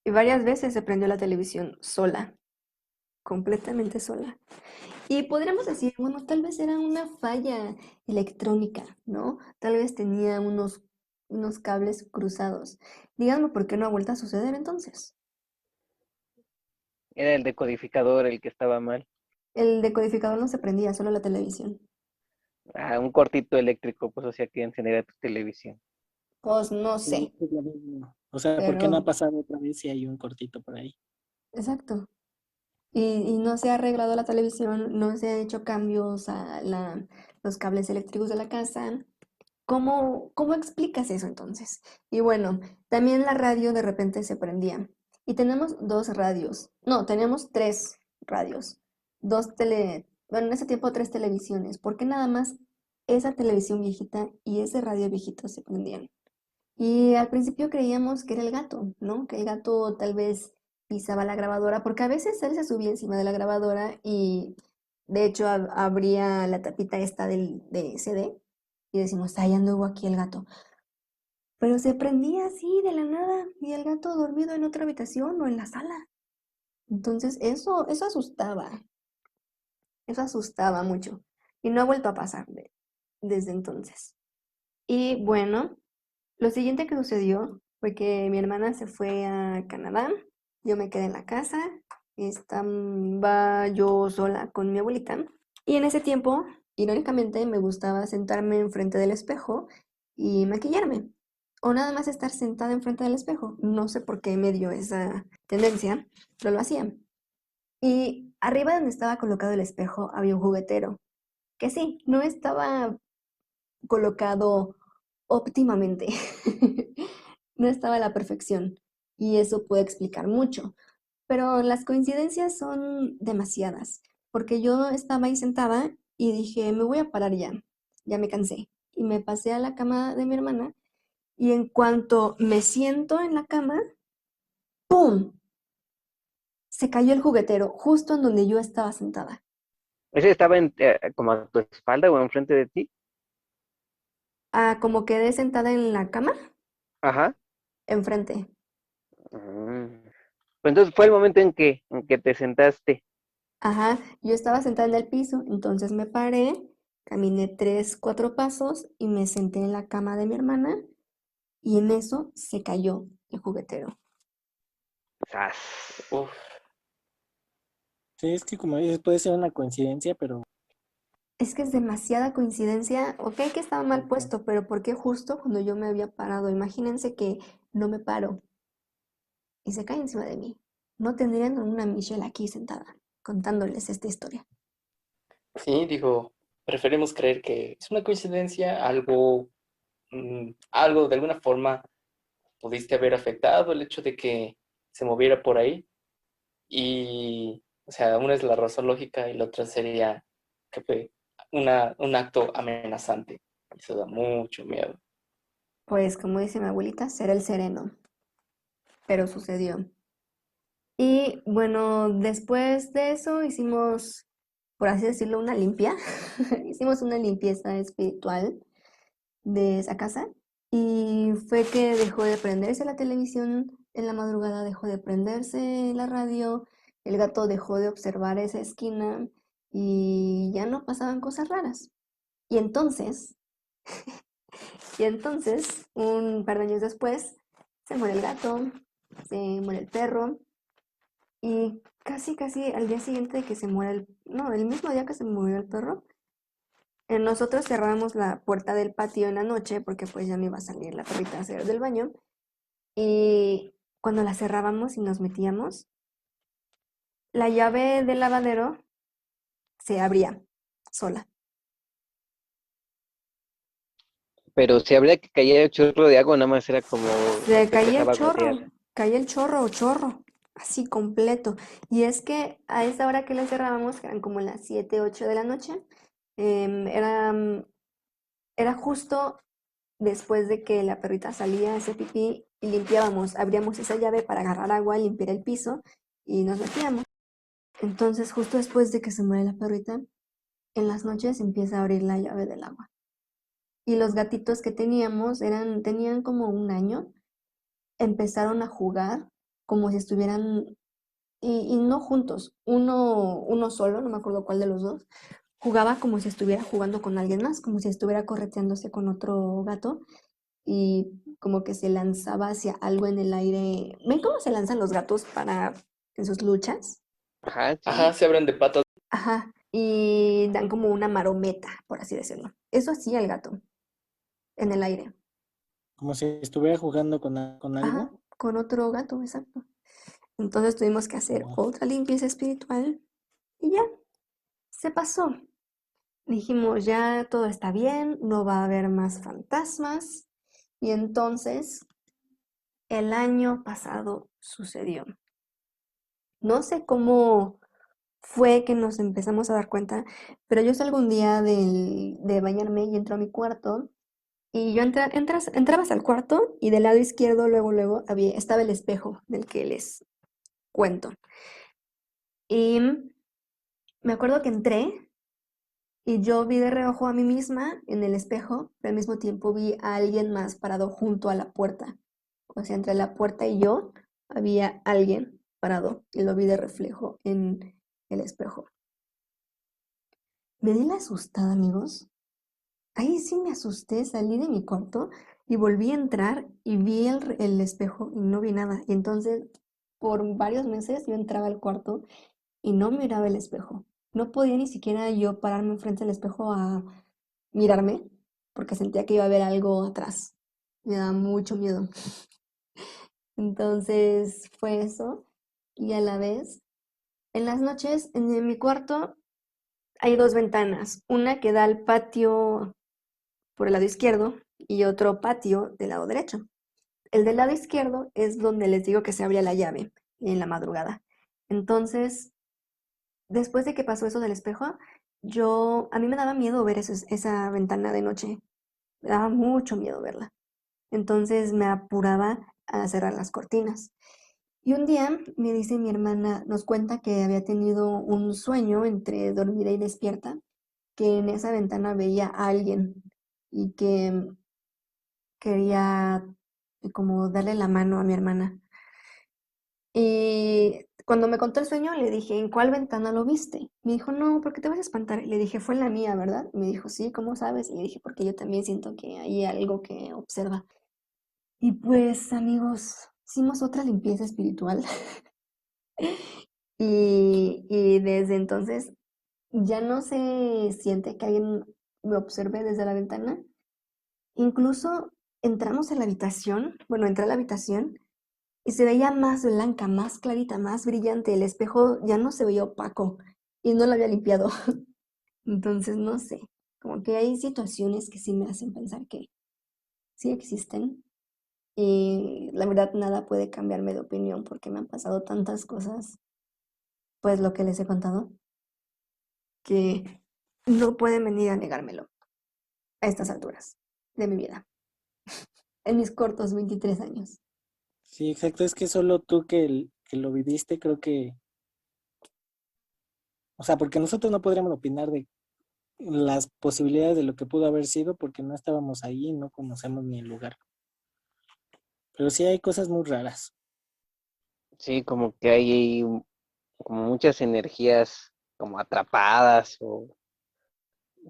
Y varias veces se prendió la televisión sola, completamente sola. Y podríamos decir, bueno, tal vez era una falla electrónica, ¿no? Tal vez tenía unos cables cruzados. Díganme por qué no ha vuelto a suceder entonces. Era el decodificador el que estaba mal. El decodificador no se prendía, solo la televisión. Ah, un cortito eléctrico, pues hacía que encendiera tu televisión. Pues no Sí, sé, es lo mismo. O sea, ¿por qué no ha pero pasado otra vez si hay un cortito por ahí? exacto. Y no se ha arreglado la televisión, no se han hecho cambios a los cables eléctricos de la casa. ¿Cómo explicas eso entonces? Y bueno, también la radio de repente se prendía. Y tenemos dos radios. No, tenemos tres radios. Bueno, en ese tiempo tres televisiones. ¿Por qué nada más esa televisión viejita y ese radio viejito se prendían? Y al principio creíamos que era el gato, ¿no? Que el gato tal vez pisaba la grabadora, porque a veces él se subía encima de la grabadora y de hecho abría la tapita esta de CD y decimos, ahí anduvo aquí el gato. Pero se prendía así de la nada y el gato dormido en otra habitación o en la sala. Entonces eso asustaba mucho y no ha vuelto a pasar desde entonces. Y bueno, lo siguiente que sucedió fue que mi hermana se fue a Canadá, yo me quedé en la casa, estaba yo sola con mi abuelita y en ese tiempo, irónicamente, me gustaba sentarme enfrente del espejo y maquillarme o nada más estar sentada enfrente del espejo. No sé por qué me dio esa tendencia, pero lo hacía. Y arriba donde estaba colocado el espejo había un juguetero, que sí, no estaba colocado óptimamente. No estaba a la perfección y eso puede explicar mucho, pero las coincidencias son demasiadas, porque yo estaba ahí sentada y dije, me voy a parar ya, ya me cansé. Y me pasé a la cama de mi hermana y en cuanto me siento en la cama, ¡pum! Se cayó el juguetero justo en donde yo estaba sentada. ¿Ese estaba como a tu espalda o enfrente de ti? Como quedé sentada en la cama, Ajá. enfrente. Mm. Pues entonces fue el momento en que te sentaste. Ajá, yo estaba sentada en el piso, entonces me paré, caminé 3, 4 pasos y me senté en la cama de mi hermana y en eso se cayó el juguetero. ¡Sas! Uf, Sí, es que como dices, puede ser una coincidencia, pero Es que es demasiada coincidencia, ok que estaba mal ujú, puesto, pero ¿por qué justo cuando yo me había parado? Imagínense que no me paro y se cae encima de mí. No tendrían a una Michelle aquí sentada contándoles esta historia. sí, digo, preferimos creer que es una coincidencia, algo de alguna forma pudiste haber afectado el hecho de que se moviera por ahí. Y, o sea, una es la razón lógica y la otra sería que fue un acto amenazante. Eso da mucho miedo. Pues como dice mi abuelita, será el sereno, pero sucedió. Y bueno, después de eso hicimos, por así decirlo, una limpia. Hicimos una limpieza espiritual de esa casa y fue que dejó de prenderse la televisión en la madrugada, dejó de prenderse la radio, el gato dejó de observar esa esquina y ya no pasaban cosas raras. Y entonces, y entonces, un par de años después, se muere el gato, se muere el perro y casi al día siguiente de que se muere no, el mismo día que se murió el perro, nosotros cerramos la puerta del patio en la noche porque pues ya no iba a salir la perrita a hacer del baño y cuando la cerrábamos y nos metíamos, la llave del lavadero se abría sola. Pero si habría que caer el chorro de agua, nada más era como Se que empezaba a gotear. caía el chorro, así completo. Y es que a esa hora que la cerrábamos, que eran como las 7, 8 de la noche, em, era, mm, era justo después de que la perrita salía a hacer pipí y limpiábamos, abríamos esa llave para agarrar agua, limpiar el piso y nos metíamos. Entonces, justo después de que se muere la perrita, en las noches empieza a abrir la llave del agua. Y los gatitos que teníamos tenían como 1 año, empezaron a jugar como si estuvieran, y no juntos, uno solo, no me acuerdo cuál de los dos, jugaba como si estuviera jugando con alguien más, como si estuviera correteándose con otro gato y como que se lanzaba hacia algo en el aire. ¿Ven cómo se lanzan los gatos para en sus luchas? Ajá, Ajá, sí. se abren de patas. Ajá, y dan como una marometa, por así decirlo. Eso hacía el gato en el aire. como si estuviera jugando con Ajá, algo. con otro gato, exacto. Entonces tuvimos que hacer Wow. otra limpieza espiritual y ya, se pasó. Dijimos, ya todo está bien, no va a haber más fantasmas. Y entonces, el año pasado sucedió. No sé cómo fue que nos empezamos a dar cuenta, pero yo salgo un día de bañarme y entro a mi cuarto y yo entrabas al cuarto y del lado izquierdo luego estaba el espejo del que les cuento. Y me acuerdo que entré y yo vi de reojo a mí misma en el espejo, pero al mismo tiempo vi a alguien más parado junto a la puerta. O sea, entre la puerta y yo había alguien parado y lo vi de reflejo en el espejo. Me di la asustada, amigos. Ahí sí me asusté, salí de mi cuarto y volví a entrar y vi el espejo y no vi nada. Y entonces, por varios meses yo entraba al cuarto y no miraba el espejo. No podía ni siquiera yo pararme enfrente del espejo a mirarme porque sentía que iba a haber algo atrás. Me daba mucho miedo. Entonces fue eso. Y a la vez, en las noches, en mi cuarto hay dos ventanas. Una que da al patio por el lado izquierdo y otro patio del lado derecho. El del lado izquierdo es donde les digo que se abría la llave en la madrugada. Entonces, después de que pasó eso del espejo, a mí me daba miedo ver esa ventana de noche. Me daba mucho miedo verla. Entonces me apuraba a cerrar las cortinas. Y un día me dice mi hermana, nos cuenta que había tenido un sueño entre dormida y despierta, que en esa ventana veía a alguien y que quería como darle la mano a mi hermana. Y cuando me contó el sueño, le dije, ¿en cuál ventana lo viste? Me dijo, no, ¿por qué te vas a espantar? Le dije, fue en la mía, ¿verdad? Y me dijo, sí, ¿cómo sabes? Y le dije, porque yo también siento que hay algo que observa. Y pues, amigos, hicimos otra limpieza espiritual. Y desde entonces ya no se siente que alguien me observe desde la ventana. Incluso entramos a la habitación, bueno, entré a la habitación y se veía más blanca, más clarita, más brillante. El espejo ya no se veía opaco y no lo había limpiado. Entonces, no sé, como que hay situaciones que sí me hacen pensar que sí existen y la verdad nada puede cambiarme de opinión porque me han pasado tantas cosas, pues lo que les he contado, que no pueden venir a negármelo a estas alturas de mi vida, en mis cortos 23 años. Sí, exacto, es que solo tú que lo viviste, creo que, o sea, porque nosotros no podríamos opinar de las posibilidades de lo que pudo haber sido porque no estábamos ahí y no conocemos ni el lugar. Pero sí hay cosas muy raras. Sí, como que hay ahí como muchas energías como atrapadas o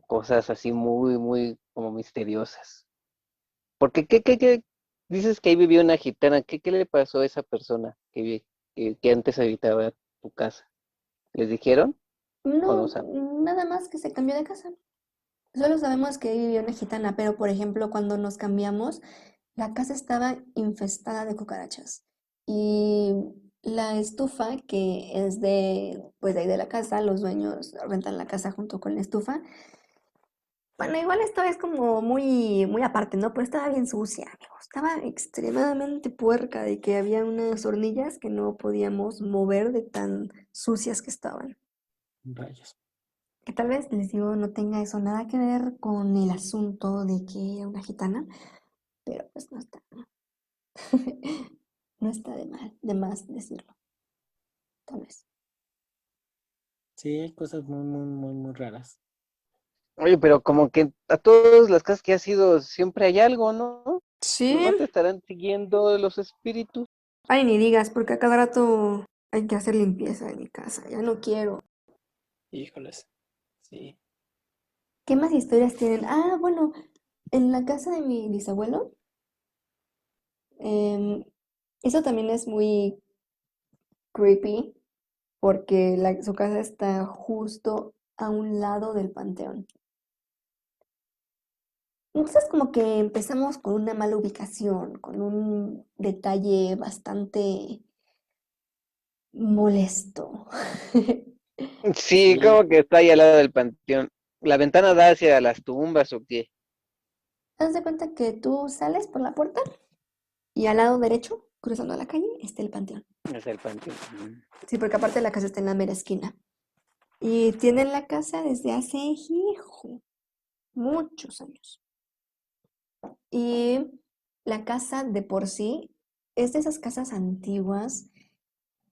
cosas así muy, muy como misteriosas. Porque, ¿qué? Dices que ahí vivió una gitana. ¿Qué le pasó a esa persona que antes habitaba tu casa? ¿Les dijeron o no No, saben? nada más que se cambió de casa. Solo sabemos que ahí vivía una gitana, pero por ejemplo, cuando nos cambiamos, la casa estaba infestada de cucarachas. Y la estufa, que es de, pues de ahí de la casa, los dueños rentan la casa junto con la estufa. Bueno, igual esto es como muy aparte, ¿no? Pero estaba bien sucia, amigo. Estaba extremadamente puerca de que había unas hornillas que no podíamos mover de tan sucias que estaban. Rayos. Que tal vez, les digo, no tenga eso nada que ver con el asunto de que era una gitana, pero pues no está, no está de más decirlo, tal vez. Sí, hay cosas muy, muy, muy, muy raras. Oye, pero como que a todas las casas que has ido siempre hay algo, ¿no? Sí. ¿No te estarán siguiendo los espíritus? Ay, ni digas, porque a cada rato hay que hacer limpieza en mi casa. Ya no quiero. Híjoles, sí. ¿Qué más historias tienen? Ah, bueno, en la casa de mi bisabuelo, em, eso también es muy creepy porque su casa está justo a un lado del panteón. Entonces como que empezamos con una mala ubicación, con un detalle bastante molesto. Sí, Sí, como que está ahí al lado del panteón. ¿La ventana da hacia las tumbas o qué? Haz de cuenta que tú sales por la puerta y al lado derecho, cruzando la calle, está el panteón. Hacia el panteón. Sí, porque aparte la casa está en la mera esquina. Y tienen la casa desde hace, hijo, muchos años. Y la casa de por sí es de esas casas antiguas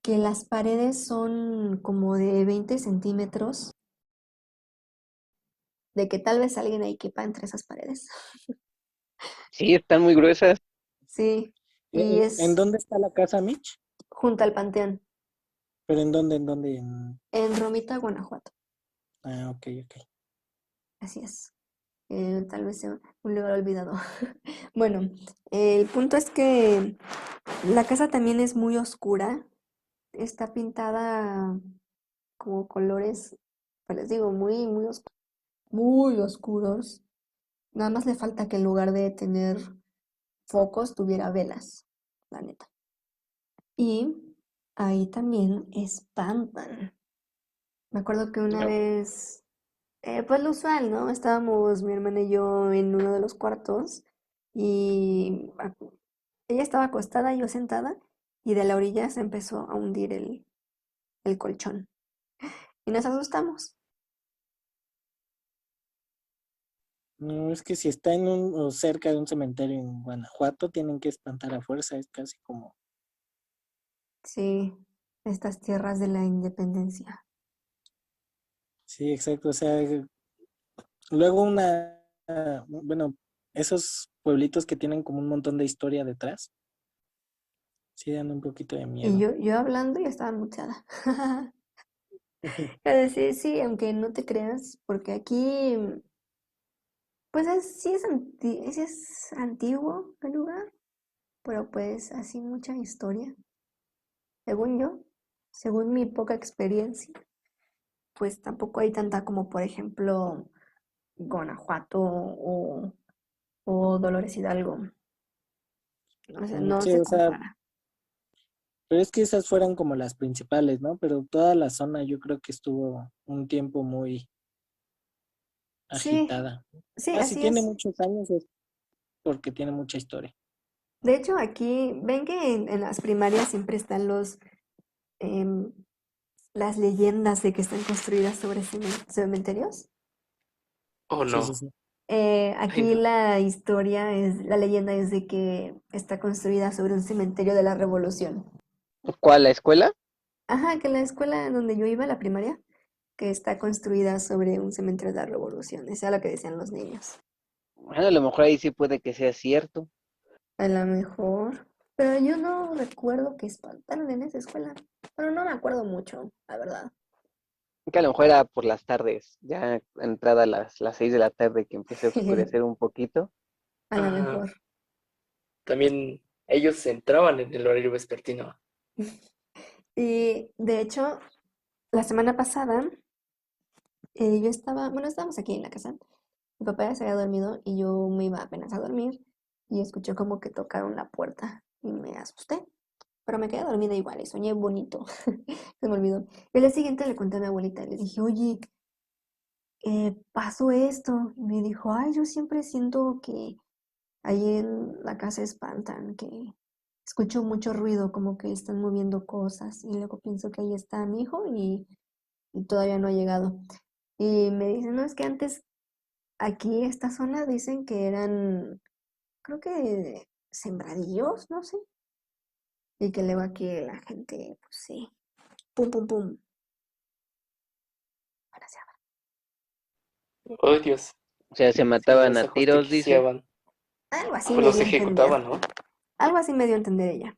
que las paredes son como de 20 centímetros, de que tal vez alguien ahí quepa entre esas paredes. Sí, están muy gruesas. Sí, y ¿En es dónde está la casa, Mitch? junto al panteón, ¿Pero en dónde? ¿En dónde? en Romita, Guanajuato. Ah, ok, ok. Así es. Tal vez sea un lugar olvidado. Bueno, el punto es que la casa también es muy oscura. Está pintada como colores, pues les digo, muy oscuros. Nada más le falta que en lugar de tener focos tuviera velas, la neta. Y ahí también espantan. Me acuerdo que una vez, pues lo usual, ¿no? Estábamos mi hermana y yo en uno de los cuartos y ella estaba acostada, yo sentada, y de la orilla se empezó a hundir el colchón. Y nos asustamos. No, es que si está en o cerca de un cementerio en Guanajuato, tienen que espantar a fuerza, es casi como Sí, estas tierras de la independencia. Sí, exacto. O sea, luego bueno, esos pueblitos que tienen como un montón de historia detrás, sí dan un poquito de Y miedo. yo hablando y estaba muteada. Es decir, sí, aunque no te creas, porque aquí, pues sí es antiguo el lugar, pero pues así mucha historia. Según yo, según mi poca experiencia, pues tampoco hay tanta como, por ejemplo, Guanajuato o Dolores Hidalgo. O sea, no Sí, se o sea, compara. pero es que esas fueron como las principales, ¿no? Pero toda la zona yo creo que estuvo un tiempo muy Sí, agitada. sí, Ah, si así tiene es. muchos años es porque tiene mucha historia. De hecho, aquí, ven que en las primarias siempre están em, las leyendas de que están construidas sobre cementerios. Oh, Sí, sí, no. sí. Ay, Aquí no. la leyenda es de que está construida sobre un cementerio de la Revolución. ¿Cuál, la escuela? Ajá, que la escuela donde yo iba, la primaria, que está construida sobre un cementerio de la Revolución. Eso es lo que decían los niños. Bueno, a lo mejor ahí sí puede que sea cierto. A lo mejor. Pero yo no recuerdo que espantaron en esa escuela. Pero no me acuerdo mucho, la verdad. Que a lo mejor era por las tardes, ya entrada las 6 de la tarde que empieza a oscurecer un poquito. A lo Ah, mejor. también ellos entraban en el horario vespertino. Y de hecho, la semana pasada yo estaba, bueno, estábamos aquí en la casa. Mi papá ya se había dormido y yo me iba apenas a dormir y escuché como que tocaron la puerta y me asusté. Pero me quedé dormida igual y soñé bonito. Se me olvidó. Y al día siguiente le conté a mi abuelita y le dije, oye, pasó esto. Y me dijo, ay, yo siempre siento que ahí en la casa espantan, que escucho mucho ruido, como que están moviendo cosas. Y luego pienso que ahí está mi hijo y todavía no ha llegado. Y me dice, no, es que antes aquí esta zona dicen que eran, creo que sembradíos, no sé. Y que luego aquí la gente, pues sí, pum, pum, pum. Ahora se abre. Oh, Dios. O sea, se Sí, mataban los a tiros, dice. ajusticiaban. Algo así Pues me los dio a entender. ejecutaban, ¿no? Algo así me dio a entender ella.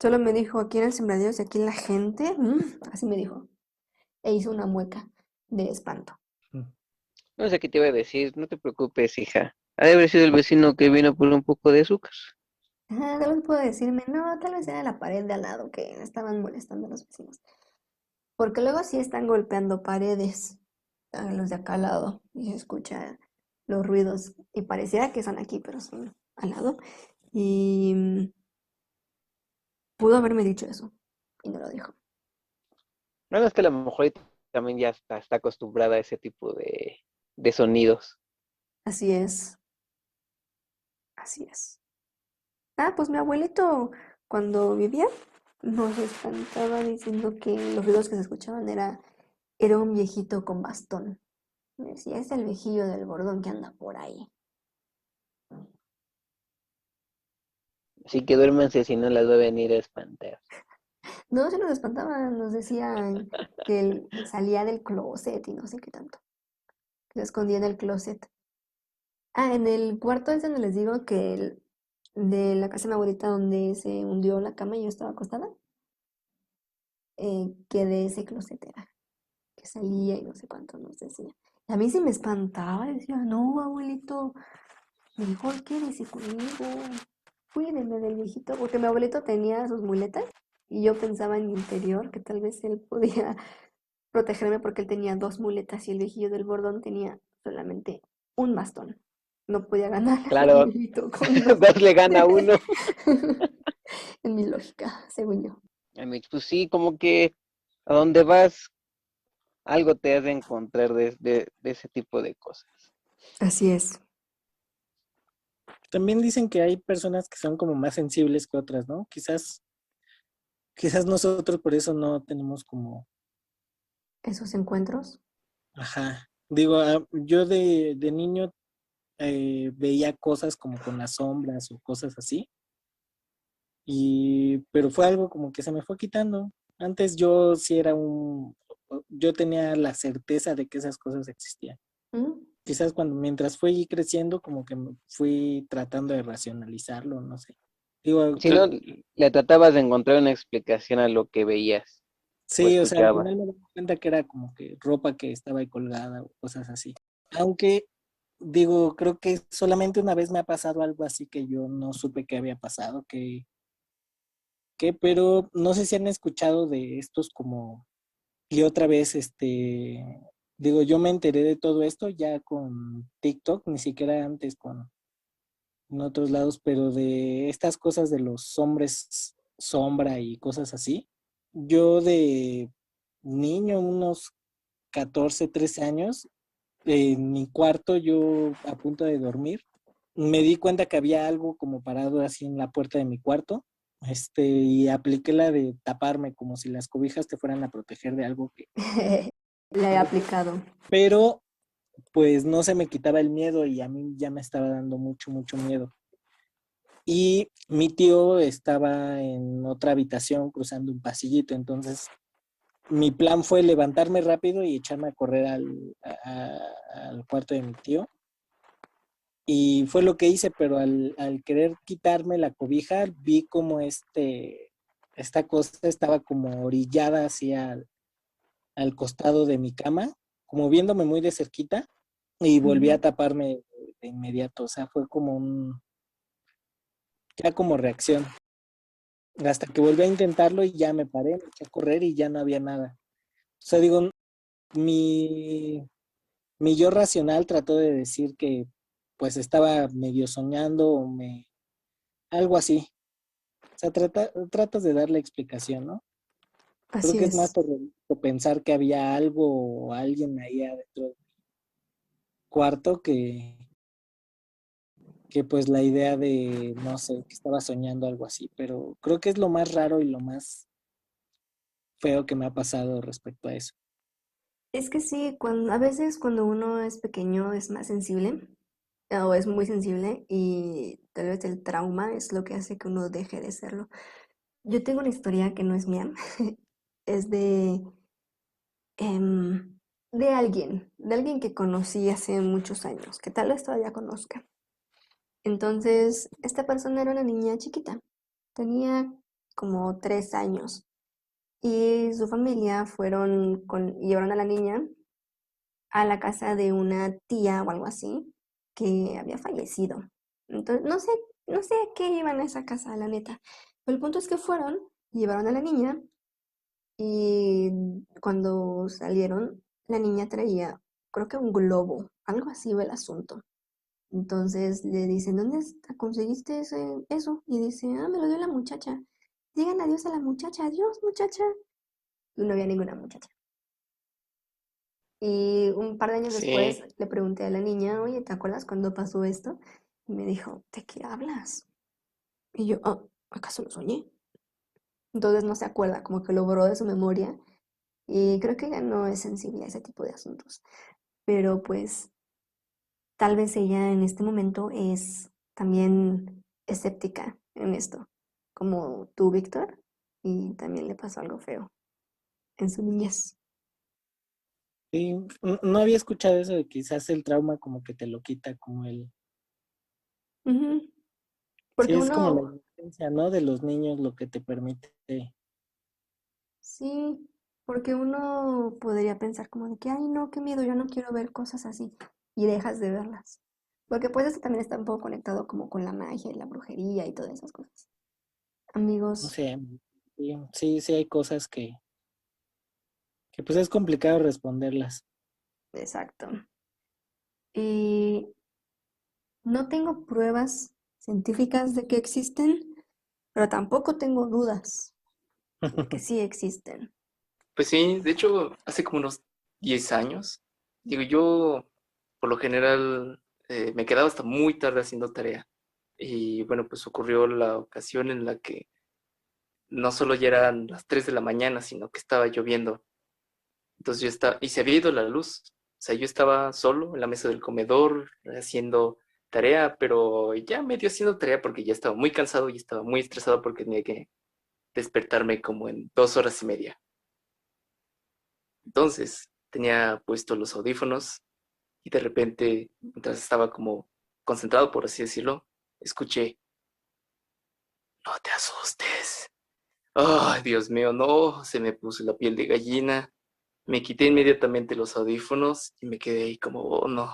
Solo me dijo, aquí eran sembradíos y aquí la gente, así me dijo. E hizo una mueca de espanto. No sé qué te iba a decir, no te preocupes, hija. Ha de haber sido el vecino que vino por un poco de azúcar. Tal vez puedo decirme, no, tal vez era la pared de al lado que estaban molestando a los vecinos. Porque luego sí están golpeando paredes, los de acá al lado, y se escucha los ruidos. Y pareciera que son aquí, pero son al lado. Y pudo haberme dicho eso, y no lo dijo. Bueno, es que a lo mejor también ya está acostumbrada a ese tipo de sonidos. Así es, así es. Ah, pues mi abuelito, cuando vivía, nos espantaba diciendo que los ruidos que se escuchaban era un viejito con bastón. Me decía, es el viejillo del bordón que anda por ahí. Así que duérmanse si no las va a venir a espantar. No, se nos espantaban, nos decían que él salía del closet y no sé qué tanto, que se escondía en el closet. Ah, en el cuarto ese donde les digo que de la casa de mi abuelita donde se hundió la cama y yo estaba acostada, que de ese closet era, que salía y no sé cuánto nos decía. Y a mí sí me espantaba, y decía, no, abuelito, mejor quédese conmigo, cuídeme del viejito, porque mi abuelito tenía sus muletas y yo pensaba en mi interior que tal vez él podía protegerme porque él tenía dos muletas y el viejillo del bordón tenía solamente un bastón. No podía ganar a mi Claro, abuelito con dos. dos le gana a uno. En mi lógica, según yo. Pues sí, como que a donde vas, algo te has de encontrar de ese tipo de cosas. Así es. También dicen que hay personas que son como más sensibles que otras, ¿no? Quizás nosotros por eso no tenemos como, Esos encuentros. ajá. Digo, yo de niño veía cosas como con las sombras o cosas así. pero fue algo como que se me fue quitando. Antes yo sí era yo tenía la certeza de que esas cosas existían. ¿Mm? Quizás mientras fui creciendo, como que me fui tratando de racionalizarlo, no sé. Digo, Si no, le tratabas de encontrar una explicación a lo que veías o sí, o sea, al escuchabas. final me di cuenta que era como que ropa que estaba ahí colgada o cosas así. Aunque, digo, creo que solamente una vez me ha pasado algo así que yo no supe qué había pasado, pero no sé si han escuchado de estos como, y otra vez, digo, yo me enteré de todo esto ya con TikTok, ni siquiera antes en otros lados, pero de estas cosas de los hombres sombra y cosas así. Yo de niño, unos 14 13 años, en mi cuarto, yo a punto de dormir, me di cuenta que había algo como parado así en la puerta de mi cuarto, y apliqué la de taparme como si las cobijas te fueran a proteger de algo Le he aplicado. pero pues no se me quitaba el miedo y a mí ya me estaba dando mucho, mucho miedo. Y mi tío estaba en otra habitación cruzando un pasillito, entonces mi plan fue levantarme rápido y echarme a correr al cuarto de mi tío. Y fue lo que hice, pero al querer quitarme la cobija, vi como esta cosa estaba como orillada hacia al costado de mi cama, como viéndome muy de cerquita, y volví a Ujú. taparme de inmediato. O sea, fue ya como reacción. Hasta que volví a intentarlo y ya me paré, me eché a correr y ya no había nada. O sea, digo, mi, mi yo racional trató de decir que pues estaba medio soñando algo así. O sea, tratas de darle explicación, ¿no? Creo Así que es más es. por pensar que había algo o alguien ahí adentro del cuarto que pues la idea de, no sé, que estaba soñando algo así, pero creo que es lo más raro y lo más feo que me ha pasado respecto a eso. Es que sí, a veces cuando uno es pequeño es más sensible o es muy sensible y tal vez el trauma es lo que hace que uno deje de serlo. Yo tengo una historia que no es mía, es de alguien que conocí hace muchos años, que tal vez todavía conozca. Entonces, esta persona era una niña chiquita, tenía como 3 años y su familia llevaron a la niña a la casa de una tía o algo así que había fallecido. Entonces, no sé a qué iban a esa casa, la neta. Pero el punto es que fueron, llevaron a la niña y cuando salieron, la niña traía, creo que un globo, algo así va el asunto. Entonces le dicen, ¿dónde conseguiste eso? Y dice, me lo dio la muchacha. Digan adiós a la muchacha, adiós muchacha. Y no había ninguna muchacha. Y un par de años Sí, después le pregunté a la niña, oye, ¿te acuerdas cuando pasó esto? Y me dijo, ¿de qué hablas? Y yo, ¿acaso lo soñé? Entonces no se acuerda, como que lo borró de su memoria. Y creo que ella no es sensible a ese tipo de asuntos. Pero pues tal vez ella en este momento es también escéptica en esto, como tú, Víctor, y también le pasó algo feo en su niñez. Sí, no había escuchado eso de quizás el trauma como que te lo quita, Ujú. sí, Porque es como la uno, inocencia, ¿no? De los niños lo que te permite. sí, porque uno podría pensar como de que, ay, no, qué miedo, yo no quiero ver cosas así, y dejas de verlas. Porque pues eso también está un poco conectado como con la magia y la brujería y todas esas cosas. No Amigos, sé, sí hay cosas que pues es complicado responderlas. exacto. Y no tengo pruebas científicas de que existen, pero tampoco tengo dudas de que sí existen. pues sí, de hecho, hace como unos 10 años, digo, yo por lo general me quedaba hasta muy tarde haciendo tarea. Y bueno, pues ocurrió la ocasión en la que no solo ya eran las 3 de la mañana, sino que estaba lloviendo. Entonces y se había ido la luz. O sea, yo estaba solo en la mesa del comedor haciendo tarea, pero ya medio haciendo tarea porque ya estaba muy cansado y estaba muy estresado porque tenía que despertarme como en 2 horas y media. Entonces tenía puestos los audífonos y de repente, mientras estaba como concentrado, por así decirlo, escuché, no te asustes. Ay, Dios mío, no, se me puso la piel de gallina. Me quité inmediatamente los audífonos y me quedé ahí como, oh, no,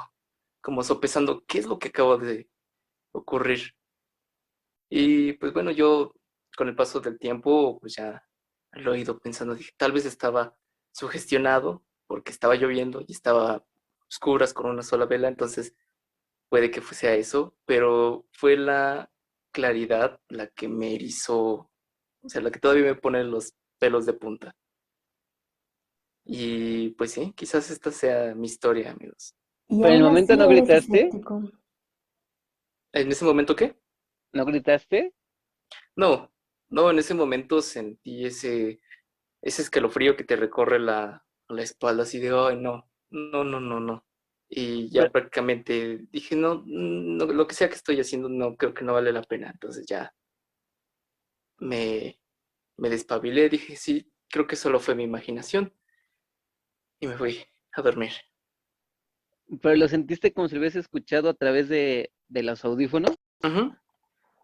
como sopesando qué es lo que acabo de ocurrir. Y pues bueno, yo con el paso del tiempo, pues ya lo he ido pensando, dije, tal vez estaba sugestionado porque estaba lloviendo y estaba oscuras con una sola vela, entonces puede que fuese a eso, pero fue la claridad la que me erizó, o sea, la que todavía me pone los pelos de punta. Y pues sí, quizás esta sea mi historia, amigos. Y Pero en el aún momento así no eres gritaste, escéptico. ¿En ese momento qué? no gritaste. No, no, en ese momento sentí ese escalofrío que te recorre la espalda, así de, ay, no, no, no, no, no. Y ya Pero, prácticamente dije, no, no, lo que sea que estoy haciendo, no, creo que no vale la pena. Entonces ya me, me despabilé, dije, sí, creo que solo fue mi imaginación y me fui a dormir. pero lo sentiste como si lo hubieras escuchado a través de los audífonos. Ujú.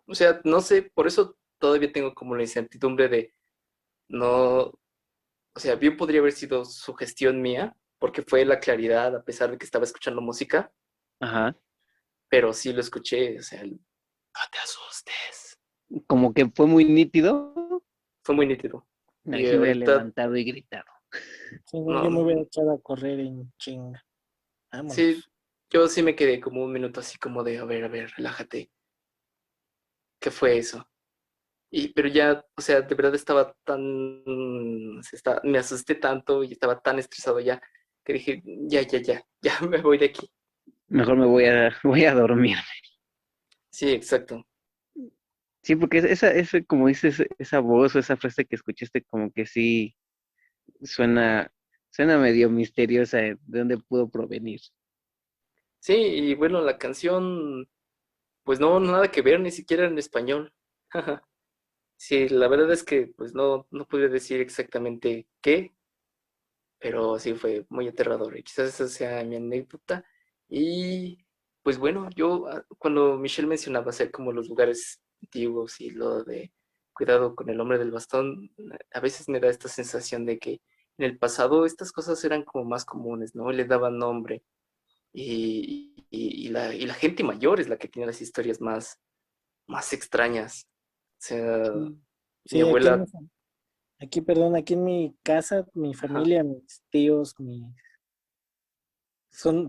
O sea, no sé, por eso todavía tengo como la incertidumbre de no, o sea, bien podría haber sido sugestión mía, porque fue la claridad, a pesar de que estaba escuchando música, Ajá. pero sí lo escuché, o sea, no te asustes. Como que fue muy nítido. Fue muy nítido. Ahí Y se hubiera ahorita, levantado y gritado. Si no, no, yo me hubiera echado a correr en chinga. sí, Vámonos. yo sí me quedé como un minuto así como de, a ver, relájate. ¿Qué fue eso? Y, pero ya, o sea, de verdad estaba tan, me asusté tanto y estaba tan estresado ya, que dije, ya me voy de aquí. Mejor me voy a dormir. Sí, exacto. Sí, porque esa, como dices, esa voz o esa frase que escuchaste, como que sí suena, suena medio misteriosa de dónde pudo provenir. Sí, y bueno, la canción, pues no, nada que ver, ni siquiera en español. Sí, la verdad es que pues no, no pude decir exactamente qué, pero sí fue muy aterrador y quizás esa sea mi anécdota. Y pues bueno, yo cuando Michelle mencionaba hacer como los lugares antiguos y lo de cuidado con el hombre del bastón, a veces me da esta sensación de que en el pasado estas cosas eran como más comunes, ¿no? Le daban nombre y la gente mayor es la que tiene las historias más extrañas. O sea, Sí, mi sí, abuela, perdón, aquí en mi casa, mi ajá, familia, mis tíos,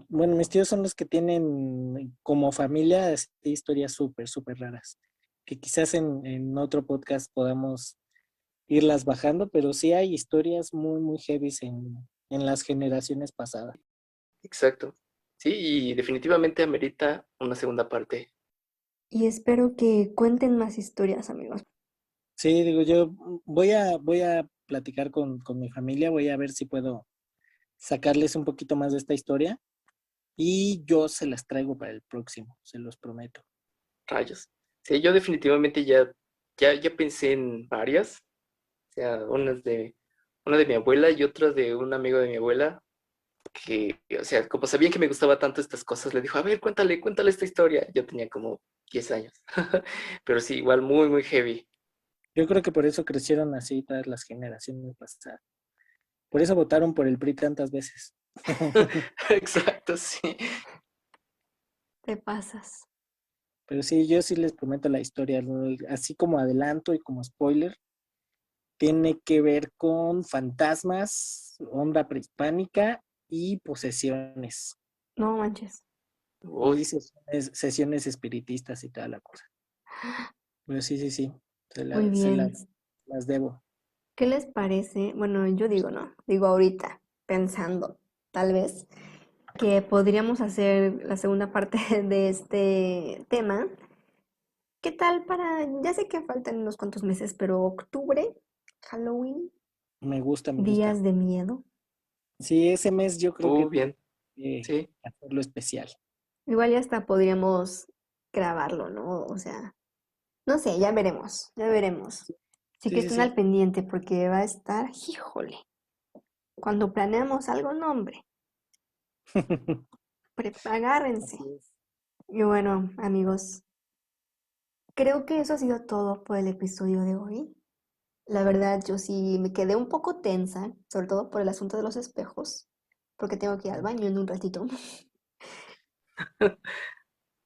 bueno, mis tíos son los que tienen como familia historias súper, súper raras, que quizás en otro podcast podamos irlas bajando, pero sí hay historias muy, muy heavies en las generaciones pasadas. exacto. Sí, y definitivamente amerita una segunda parte. Y espero que cuenten más historias, amigos. Sí, digo, yo voy a platicar con mi familia, voy a ver si puedo sacarles un poquito más de esta historia y yo se las traigo para el próximo, se los prometo. Rayos. Sí, yo definitivamente ya pensé en varias. O sea, una de mi abuela y otra de un amigo de mi abuela, que, o sea, como sabían que me gustaba tanto estas cosas, le dijo, a ver, cuéntale esta historia. Yo tenía como 10 años. Pero sí, igual muy, muy heavy. Yo creo que por eso crecieron así todas las generaciones pasadas. Por eso votaron por el PRI tantas veces. Exacto, sí. Te pasas. Pero sí, yo sí les prometo la historia, ¿no? Así como adelanto y como spoiler, tiene que ver con fantasmas, onda prehispánica y posesiones. No manches. Uy, Y sesiones espiritistas y toda la cosa. Pero sí, sí, sí, Muy se bien. las debo. ¿Qué les parece? Bueno, yo digo no, digo ahorita, pensando, tal vez, que podríamos hacer la segunda parte de este tema. ¿Qué tal para, ya sé que faltan unos cuantos meses, pero octubre, Halloween, Me gusta, me gusta. días de miedo? Sí, ese mes yo creo que bien, eh, sí. hacerlo especial. Igual ya hasta podríamos grabarlo, ¿no? O sea, no sé, ya veremos, ya veremos. Así Sí, que sí, estén sí. al pendiente porque va a estar, híjole, cuando planeamos algo, no, hombre, agárrense. Así es. Y bueno, amigos, creo que eso ha sido todo por el episodio de hoy. La verdad, yo sí me quedé un poco tensa, sobre todo por el asunto de los espejos, porque tengo que ir al baño en un ratito.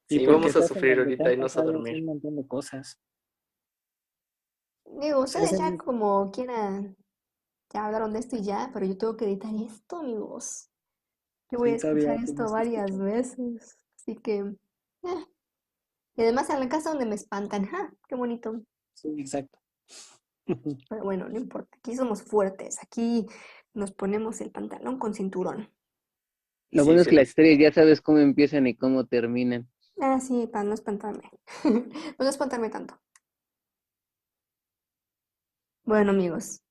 Y Sí, porque vamos a estás en sufrir donde te ahorita han y no a pasado así dormir. un montón de cosas. Digo, Sí, ustedes ya como quieran, ya hablaron de esto y ya, pero yo tengo que editar esto, amigos. Yo voy a sí, escuchar todavía esto tienes que varias escuchar. veces, así que... Y además en la casa donde me espantan, ¡ja! ¡Qué bonito! Sí, exacto. Pero bueno, no importa, aquí somos fuertes, aquí nos ponemos el pantalón con cinturón. Lo Sí, bueno es que las feliz. historias ya sabes cómo empiezan y cómo terminan. Ah, sí, para no espantarme. No espantarme tanto. Bueno, amigos,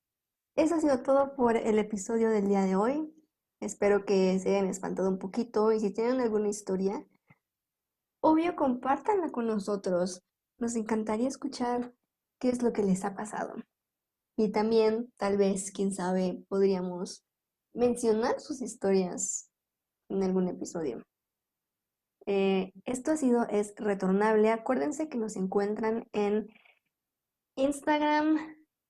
eso ha sido todo por el episodio del día de hoy. Espero que se hayan espantado un poquito y si tienen alguna historia, obvio, compártanla con nosotros. Nos encantaría escuchar qué es lo que les ha pasado. Y también, tal vez, quién sabe, podríamos mencionar sus historias en algún episodio. Esto ha sido Es Retornable. Acuérdense que nos encuentran en Instagram,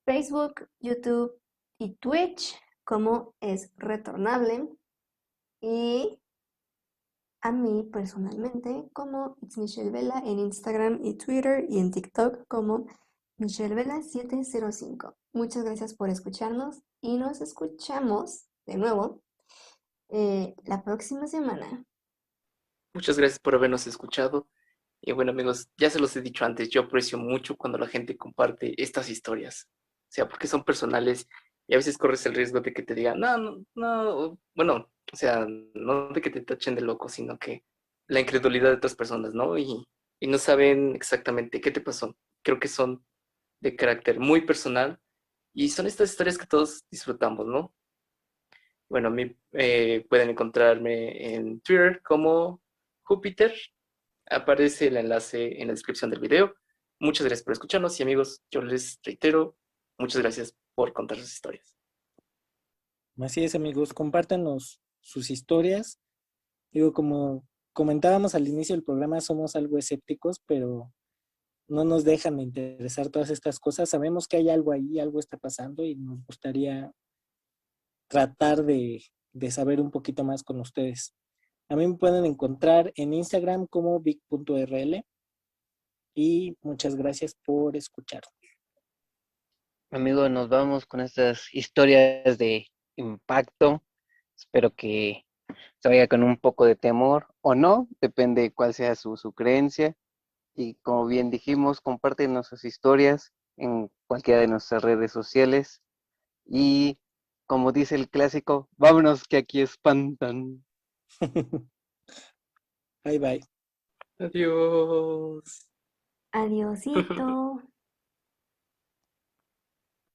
Facebook, YouTube y Twitch como Es Retornable. Y a mí personalmente como It's Michelle Vela en Instagram y Twitter y en TikTok como Michelle Vela 705. Muchas gracias por escucharnos y nos escuchamos de nuevo la próxima semana. Muchas gracias por habernos escuchado. Y bueno, amigos, ya se los he dicho antes, yo aprecio mucho cuando la gente comparte estas historias. O sea, porque son personales y a veces corres el riesgo de que te digan, no, no, no, bueno, o sea, no de que te tachen de loco, sino que la incredulidad de otras personas, ¿no? Y no saben exactamente qué te pasó. Creo que son de carácter muy personal y son estas historias que todos disfrutamos, ¿no? Bueno, a mí pueden encontrarme en Twitter como Júpiter. Aparece el enlace en la descripción del video. Muchas gracias por escucharnos y amigos, yo les reitero, muchas gracias por contar sus historias. Así es, amigos, compártanos sus historias. Digo, como comentábamos al inicio del programa, somos algo escépticos, pero no nos dejan de interesar todas estas cosas. Sabemos que hay algo ahí, algo está pasando y nos gustaría tratar de saber un poquito más con ustedes. A mí me pueden encontrar en Instagram como big.rl y muchas gracias por escuchar. Amigos, nos vamos con estas historias de impacto. Espero que se vaya con un poco de temor o no, depende cuál sea su creencia. Y como bien dijimos, compártenos sus historias en cualquiera de nuestras redes sociales. Y como dice el clásico, vámonos que aquí espantan. Bye bye. Adiós. Adiosito.